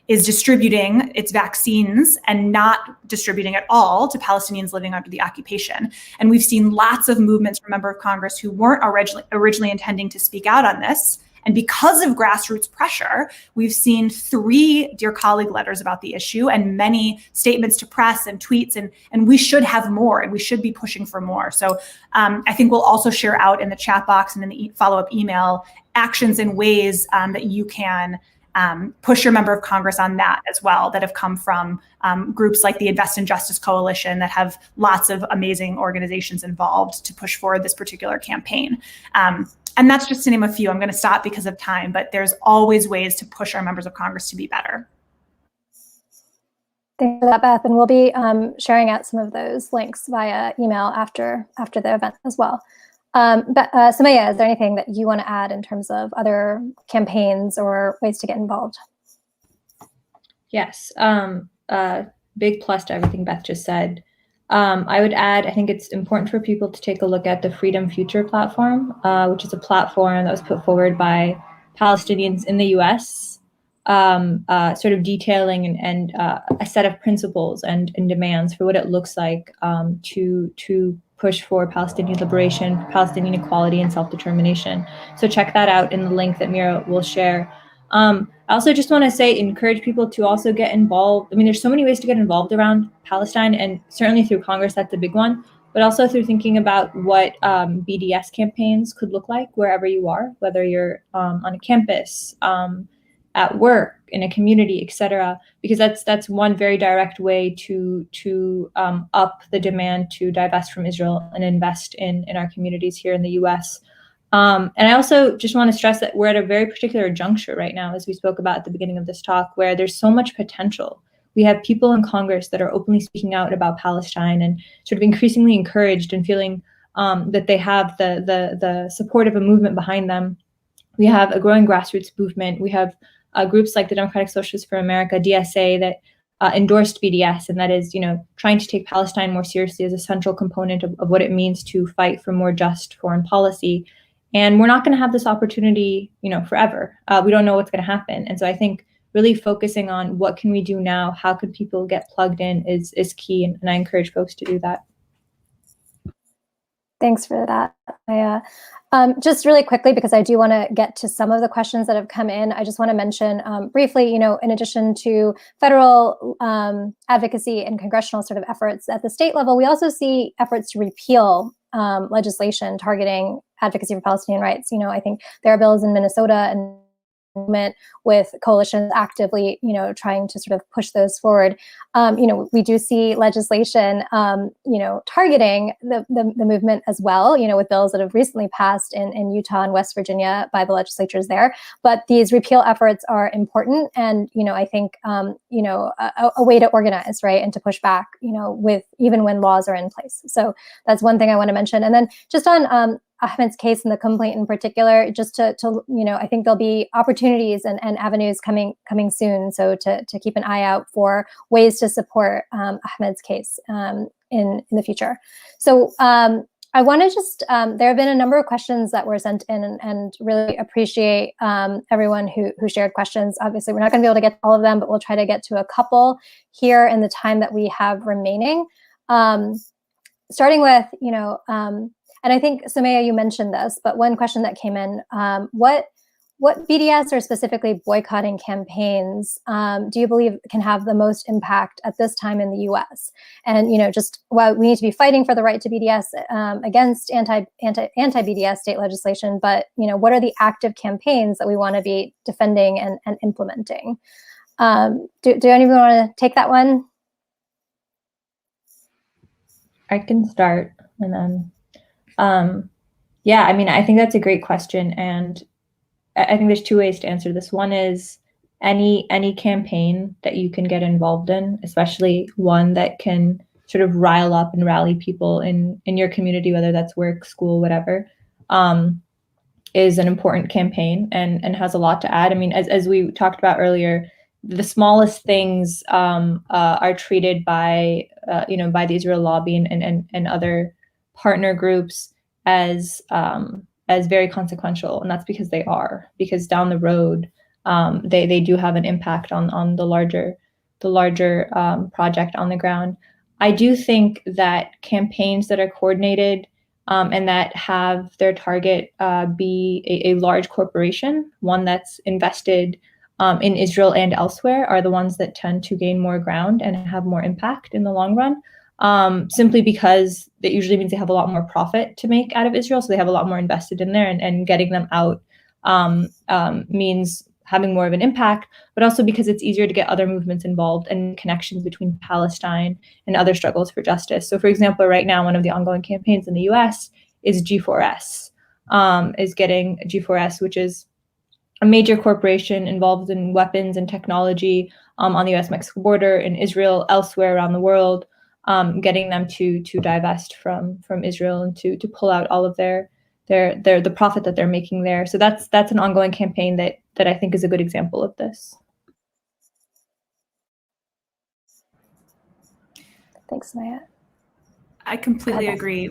distributing its vaccines and not distributing at all to Palestinians living under the occupation. And we've seen lots of movements from members of Congress who weren't originally intending to speak out on this. And because of grassroots pressure, we've seen 3 Dear Colleague letters about the issue and many statements to press and tweets, and we should have more, and we should be pushing for more. So I think we'll also share out in the chat box and in the follow-up email actions and ways that you can push your member of Congress on that as well, that have come from groups like the Invest in Justice Coalition that have lots of amazing organizations involved to push forward this particular campaign. And that's just to name a few. I'm going to stop because of time, but there's always ways to push our members of Congress to be better. Thanks for that, Beth. And we'll be sharing out some of those links via email after the event as well. But Sumaya, is there anything that you want to add in terms of other campaigns or ways to get involved? Yes, big plus to everything Beth just said. I would add, I think it's important for people to take a look at the Freedom Future platform, which is a platform that was put forward by Palestinians in the US, sort of detailing and a set of principles and demands for what it looks like to push for Palestinian liberation, Palestinian equality, and self-determination. So check that out in the link that Mira will share. I also just want to encourage people to also get involved. I mean, there's so many ways to get involved around Palestine, and certainly through Congress, that's a big one, but also through thinking about what BDS campaigns could look like wherever you are, whether you're on a campus, at work, in a community, etc. Because that's one very direct way to up the demand to divest from Israel and invest in our communities here in the US. And I also just want to stress that we're at a very particular juncture right now, as we spoke about at the beginning of this talk, where there's so much potential. We have people in Congress that are openly speaking out about Palestine and sort of increasingly encouraged and feeling that they have the support of a movement behind them. We have a growing grassroots movement. We have groups like the Democratic Socialists for America, DSA, that endorsed BDS, and that is, trying to take Palestine more seriously as a central component of what it means to fight for more just foreign policy. And we're not going to have this opportunity, forever. We don't know what's going to happen. And so I think really focusing on what can we do now, how can people get plugged in is key. And I encourage folks to do that. Thanks for that. Just really quickly, because I do want to get to some of the questions that have come in, I just want to mention briefly, in addition to federal advocacy and congressional sort of efforts at the state level, we also see efforts to repeal legislation targeting advocacy for Palestinian rights. I think there are bills in Minnesota and with coalitions actively, trying to sort of push those forward. We do see legislation, targeting the movement as well, with bills that have recently passed in Utah and West Virginia by the legislatures there. But these repeal efforts are important, and I think a way to organize, right, and to push back, with even when laws are in place. So that's one thing I want to mention. And then just on Ahmed's case and the complaint in particular, just to I think there'll be opportunities and avenues coming soon. So to keep an eye out for ways to support Ahmed's case in the future. So I want to just, there have been a number of questions that were sent in, and really appreciate everyone who shared questions. Obviously, we're not going to be able to get to all of them, but we'll try to get to a couple here in the time that we have remaining. Starting with, and I think, Sumaya, you mentioned this, but one question that came in, what what BDS or specifically boycotting campaigns do you believe can have the most impact at this time in the US? And, just while we need to be fighting for the right to BDS against anti-BDS state legislation, but, what are the active campaigns that we want to be defending and implementing? Do anyone want to take that one? I can start, and then, yeah, I mean, I think that's a great question, and I think there's two ways to answer this. One is any campaign that you can get involved in, especially one that can sort of rile up and rally people in your community, whether that's work, school, whatever, is an important campaign and has a lot to add. I mean, as we talked about earlier, the smallest things are treated by the Israel lobby and other partner groups as very consequential, and that's because down the road they do have an impact on the larger project on the ground. I do think that campaigns that are coordinated and that have their target be a large corporation, one that's invested in Israel and elsewhere, are the ones that tend to gain more ground and have more impact in the long run. Simply because that usually means they have a lot more profit to make out of Israel, so they have a lot more invested in there, and getting them out means having more of an impact, but also because it's easier to get other movements involved and connections between Palestine and other struggles for justice. So, for example, right now, one of the ongoing campaigns in the US is G4S, is getting G4S, which is a major corporation involved in weapons and technology on the US-Mexico border, in Israel, elsewhere around the world, getting them to divest from Israel and to pull out all of the profit that they're making there. So that's an ongoing campaign that I think is a good example of this. Thanks, Sumaya. I completely agree.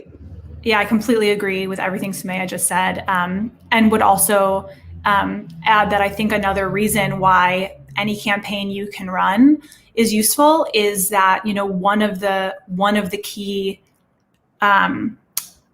Yeah, I completely agree with everything Sumaya just said, and would also add that I think another reason why any campaign you can run is useful is that one of the key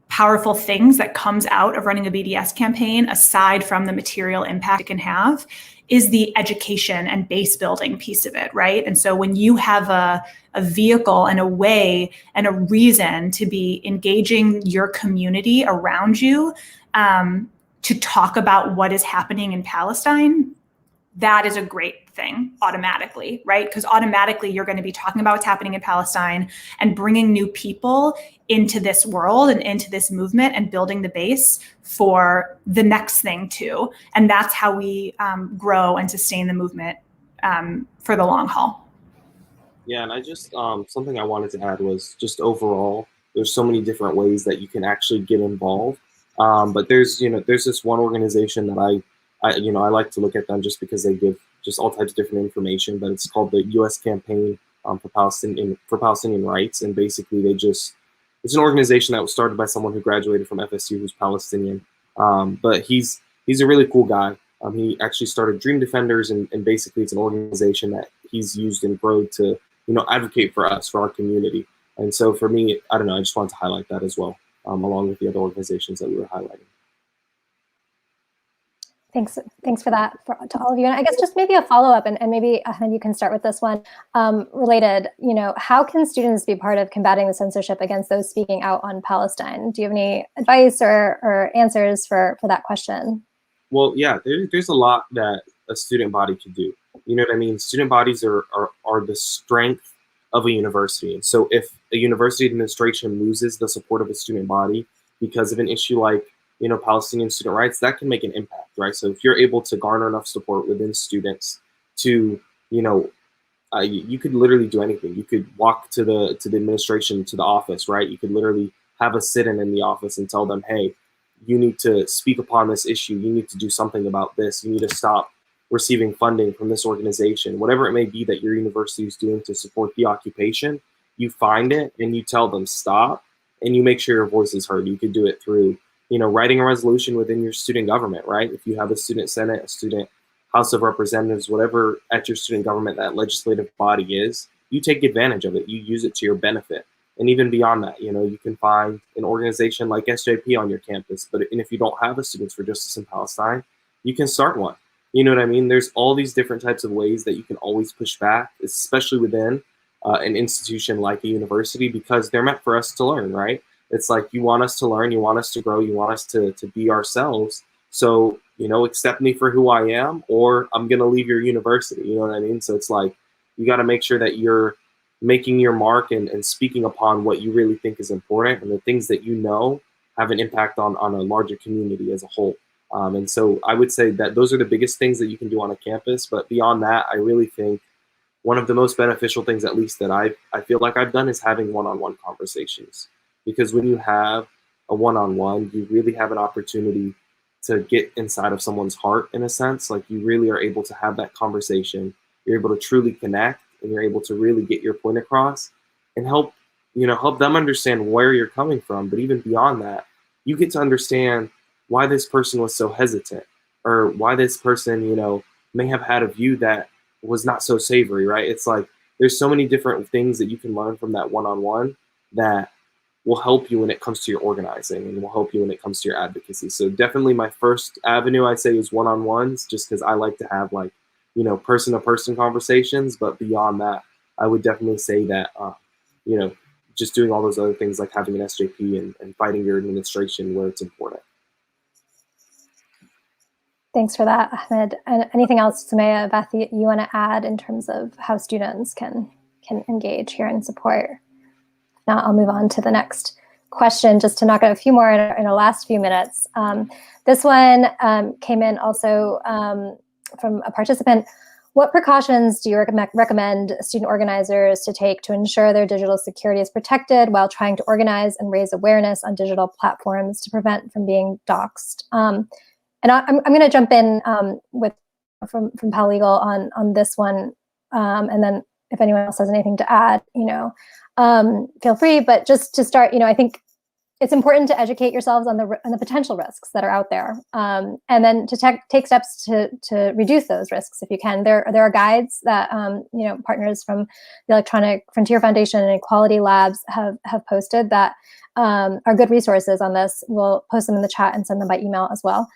powerful things that comes out of running a BDS campaign, aside from the material impact it can have, is the education and base building piece of it, right? And so when you have a vehicle and a way and a reason to be engaging your community around you to talk about what is happening in Palestine, that is a great thing automatically, right? Because automatically you're going to be talking about what's happening in Palestine and bringing new people into this world and into this movement and building the base for the next thing too. And that's how we grow and sustain the movement for the long haul. Yeah, and I just, something I wanted to add was just overall, there's so many different ways that you can actually get involved. But there's this one organization that I like to look at them just because they give just all types of different information, but it's called the U.S. Campaign for Palestinian Rights. And basically it's an organization that was started by someone who graduated from FSU who's Palestinian. But he's a really cool guy. He actually started Dream Defenders, and basically it's an organization that he's used and grown to, advocate for us, for our community. And so for me, I don't know, I just wanted to highlight that as well, along with the other organizations that we were highlighting. Thanks for that to all of you. And I guess just maybe a follow-up, and maybe you can start with this one related. How can students be part of combating the censorship against those speaking out on Palestine? Do you have any advice or answers for that question? Well, yeah, there's a lot that a student body can do. You know what I mean? Student bodies are the strength of a university. And so if a university administration loses the support of a student body because of an issue like Palestinian student rights, that can make an impact, right? So if you're able to garner enough support within students to, you could literally do anything. You could walk to the administration, to the office, right? You could literally have a sit-in in the office and tell them, hey, you need to speak upon this issue. You need to do something about this. You need to stop receiving funding from this organization. Whatever it may be that your university is doing to support the occupation, you find it and you tell them stop, and you make sure your voice is heard. You could do it through writing a resolution within your student government, right? If you have a student senate, a student House of Representatives, whatever at your student government that legislative body is, you take advantage of it. You use it to your benefit. And even beyond that, you can find an organization like SJP on your campus. And if you don't have a Students for Justice in Palestine, you can start one. You know what I mean? There's all these different types of ways that you can always push back, especially within an institution like a university, because they're meant for us to learn, right? It's like, you want us to learn, you want us to grow, you want us to be ourselves. So, you know, accept me for who I am, or I'm going to leave your university. You know what I mean? So it's like, you got to make sure that you're making your mark and speaking upon what you really think is important, and the things that you know have an impact on a larger community as a whole. And so I would say that those are the biggest things that you can do on a campus. But beyond that, I really think one of the most beneficial things, at least that I feel like I've done, is having one-on-one conversations. Because when you have a one-on-one, you really have an opportunity to get inside of someone's heart, in a sense. Like, you really are able to have that conversation. You're able to truly connect, and you're able to really get your point across and help them understand where you're coming from. But even beyond that, you get to understand why this person was so hesitant, or why this person, you know, may have had a view that was not so savory, right? It's like, there's so many different things that you can learn from that one-on-one that will help you when it comes to your organizing, and will help you when it comes to your advocacy. So definitely my first avenue, I'd say, is one-on-ones, just because I like to have, like, you know, person-to-person conversations. But beyond that, I would definitely say that, you know, just doing all those other things, like having an SJP and fighting your administration where it's important. Thanks for that, Ahmed. And anything else, Sumaya, Beth, you want to add in terms of how students can engage here and support? Now I'll move on to the next question, just to knock out a few more in our last few minutes. This one came in also from a participant. What precautions do you recommend student organizers to take to ensure their digital security is protected while trying to organize and raise awareness on digital platforms to prevent from being doxxed? And I'm going to jump in from Pal Legal on this one, and then if anyone else has anything to add, you know, feel free. But just to start, you know, I think it's important to educate yourselves on the potential risks that are out there, and then to take steps to reduce those risks if you can. There are guides that you know, partners from the Electronic Frontier Foundation and Equality Labs have posted that are good resources on this. We'll post them in the chat and send them by email as well.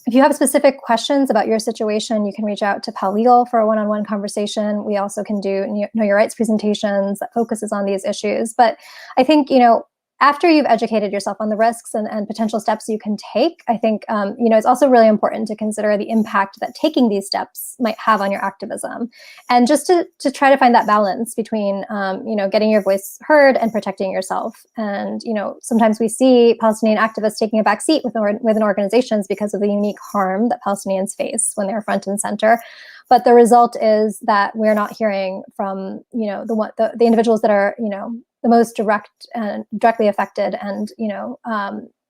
If you have specific questions about your situation, you can reach out to Pal Legal for a one-on-one conversation. We also can do Know Your Rights presentations that focuses on these issues. But I think, you know, after you've educated yourself on the risks and potential steps you can take, I think, you know, it's also really important to consider the impact that taking these steps might have on your activism. And just to try to find that balance between, you know, getting your voice heard and protecting yourself. And, you know, sometimes we see Palestinian activists taking a back seat within organizations because of the unique harm that Palestinians face when they're front and center. But the result is that we're not hearing from, you know, the individuals that are, you know, the most directly affected and, you know,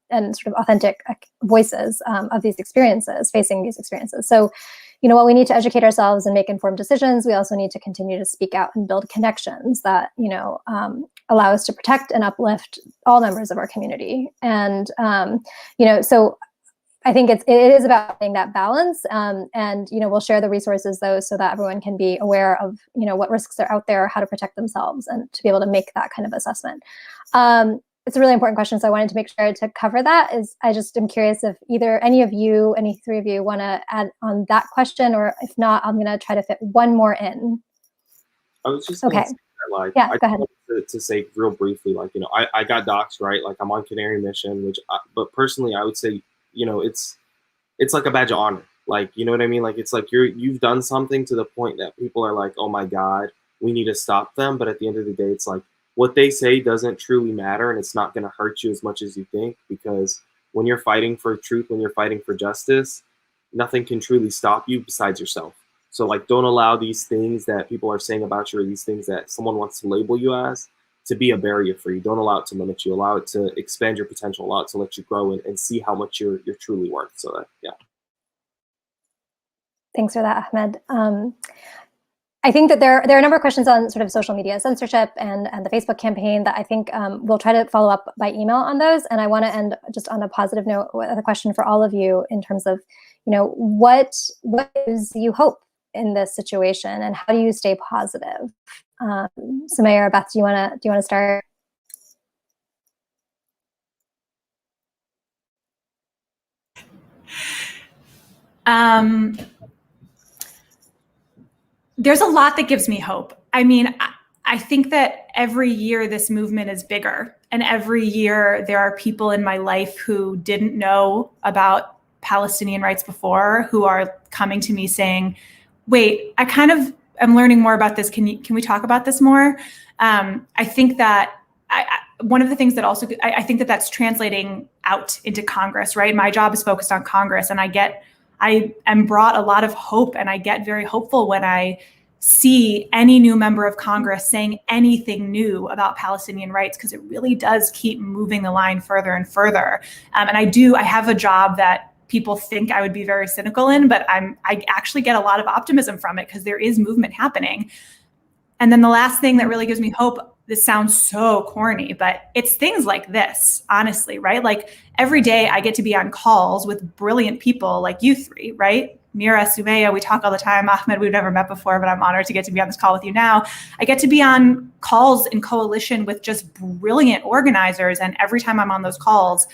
and sort of authentic voices of these experiences, facing these experiences. So, you know, while we need to educate ourselves and make informed decisions, we also need to continue to speak out and build connections that, you know, allow us to protect and uplift all members of our community. And, you know, so I think it is about finding that balance, and, you know, we'll share the resources though, so that everyone can be aware of, you know, what risks are out there, how to protect themselves, and to be able to make that kind of assessment. It's a really important question, so I wanted to make sure to cover that. I just am curious if any three of you want to add on that question, or if not, I'm going to try to fit one more in. I was just okay. Say that, like, yeah, I go ahead. To say real briefly, like, you know, I got doxxed, right? Like, I'm on Canary Mission, but personally, I would say, you know, it's like a badge of honor. Like, you know what I mean? Like, it's like you've done something to the point that people are like, oh my God, we need to stop them. But at the end of the day, it's like, what they say doesn't truly matter, and it's not going to hurt you as much as you think, because when you're fighting for truth, when you're fighting for justice, nothing can truly stop you besides yourself. So, like, don't allow these things that people are saying about you, or these things that someone wants to label you as, to be a barrier for you. Don't allow it to limit you. Allow it to expand your potential. Allow it to let you grow and see how much you're truly worth. So that, yeah. Thanks for that, Ahmed. I think that there are a number of questions on sort of social media censorship and the Facebook campaign that I think we'll try to follow up by email on those. And I want to end just on a positive note with a question for all of you in terms of, you know, what gives you hope in this situation, and how do you stay positive? Sumaya or Beth, do you want to start? There's a lot that gives me hope. I mean, I think that every year this movement is bigger, and every year there are people in my life who didn't know about Palestinian rights before, who are coming to me saying, wait, I kind of am learning more about this. Can we talk about this more? I think that one of the things that also, I think that that's translating out into Congress, right? My job is focused on Congress, and I am brought a lot of hope, and I get very hopeful when I see any new member of Congress saying anything new about Palestinian rights, because it really does keep moving the line further and further. And I have a job that people think I would be very cynical in, but I actually get a lot of optimism from it because there is movement happening. And then the last thing that really gives me hope, this sounds so corny, but it's things like this, honestly, right? Like every day I get to be on calls with brilliant people like you three, right? Mira, Sumaya, we talk all the time. Ahmed, we've never met before, but I'm honored to get to be on this call with you now. I get to be on calls in coalition with just brilliant organizers. And every time I'm on those calls,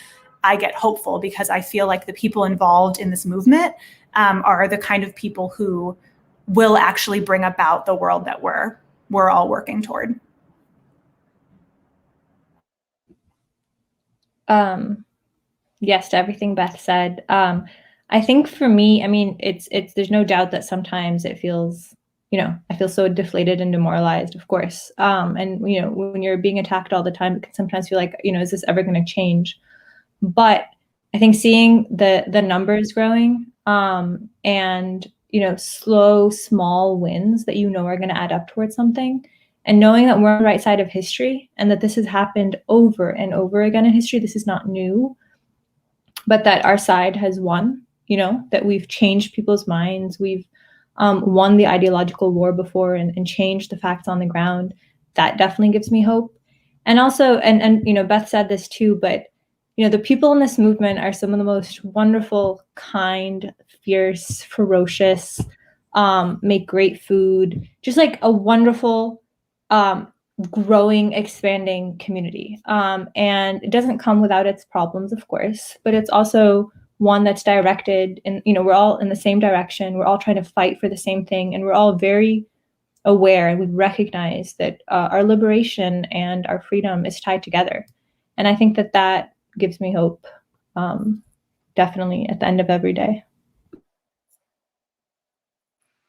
I get hopeful because I feel like the people involved in this movement are the kind of people who will actually bring about the world that we're all working toward. Yes, to everything Beth said. I think for me, I mean, it's there's no doubt that sometimes it feels, I feel so deflated and demoralized, of course. And when you're being attacked all the time, it can sometimes feel like, is this ever going to change? But I think seeing the numbers growing, and slow, small wins that are going to add up towards something, and knowing that we're on the right side of history and that this has happened over and over again in history, this is not new, but that our side has won, that we've changed people's minds, we've won the ideological war before and changed the facts on the ground. That definitely gives me hope. And also, and Beth said this too, but the people in this movement are some of the most wonderful, kind, fierce, ferocious, make great food, just like a wonderful, growing, expanding community. And it doesn't come without its problems, of course, but it's also one that's directed, and we're all in the same direction. We're all trying to fight for the same thing, and we're all very aware, and we recognize that our liberation and our freedom is tied together. And I think that gives me hope, definitely at the end of every day.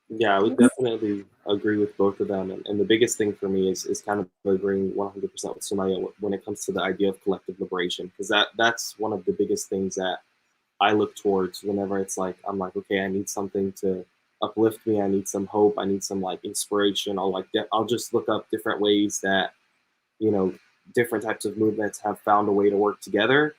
Yeah, I would definitely agree with both of them. And the biggest thing for me is kind of agreeing 100% with Sumaya when it comes to the idea of collective liberation, because that's one of the biggest things that I look towards whenever it's like, I'm like, okay, I need something to uplift me. I need some hope. I need some like inspiration. I'll just look up different ways that, different types of movements have found a way to work together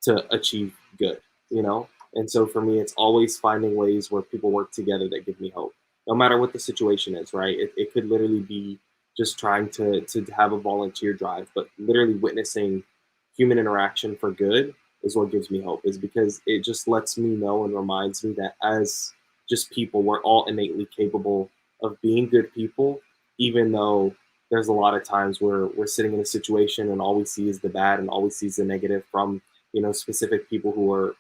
to achieve good, And so for me, it's always finding ways where people work together that give me hope, no matter what the situation is, right? It could literally be just trying to have a volunteer drive, but literally witnessing human interaction for good is what gives me hope, is because it just lets me know and reminds me that as just people, we're all innately capable of being good people, even though there's a lot of times where we're sitting in a situation and all we see is the bad and all we see is the negative from specific people who are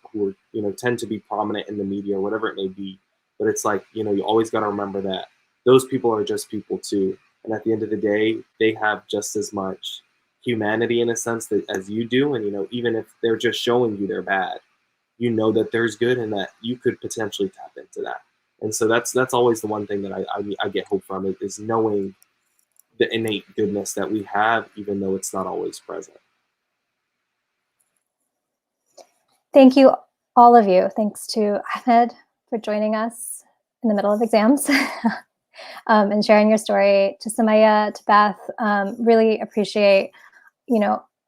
tend to be prominent in the media or whatever it may be. But it's like, you always got to remember that those people are just people too. And at the end of the day, they have just as much humanity in a sense as you do. And, even if they're just showing you they're bad, that there's good and that you could potentially tap into that. And so that's always the one thing that I get hope from, is knowing the innate goodness that we have, even though it's not always present. Thank you, all of you. Thanks to Ahmed for joining us in the middle of exams and sharing your story. To Sumaya, to Beth, really appreciate,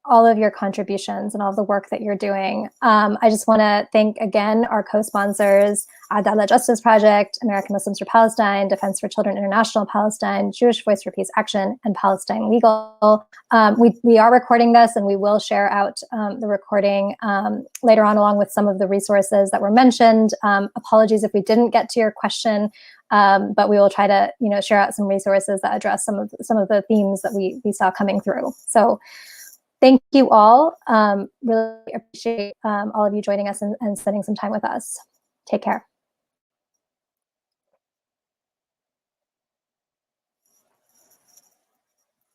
all of your contributions and all of the work that you're doing. I just want to thank again our co-sponsors, Adalah Justice Project, American Muslims for Palestine, Defense for Children International Palestine, Jewish Voice for Peace Action, and Palestine Legal. We are recording this, and we will share out the recording later on, along with some of the resources that were mentioned. Apologies if we didn't get to your question, but we will try to share out some resources that address some of the themes that we saw coming through. So thank you all. Really appreciate all of you joining us and spending some time with us. Take care.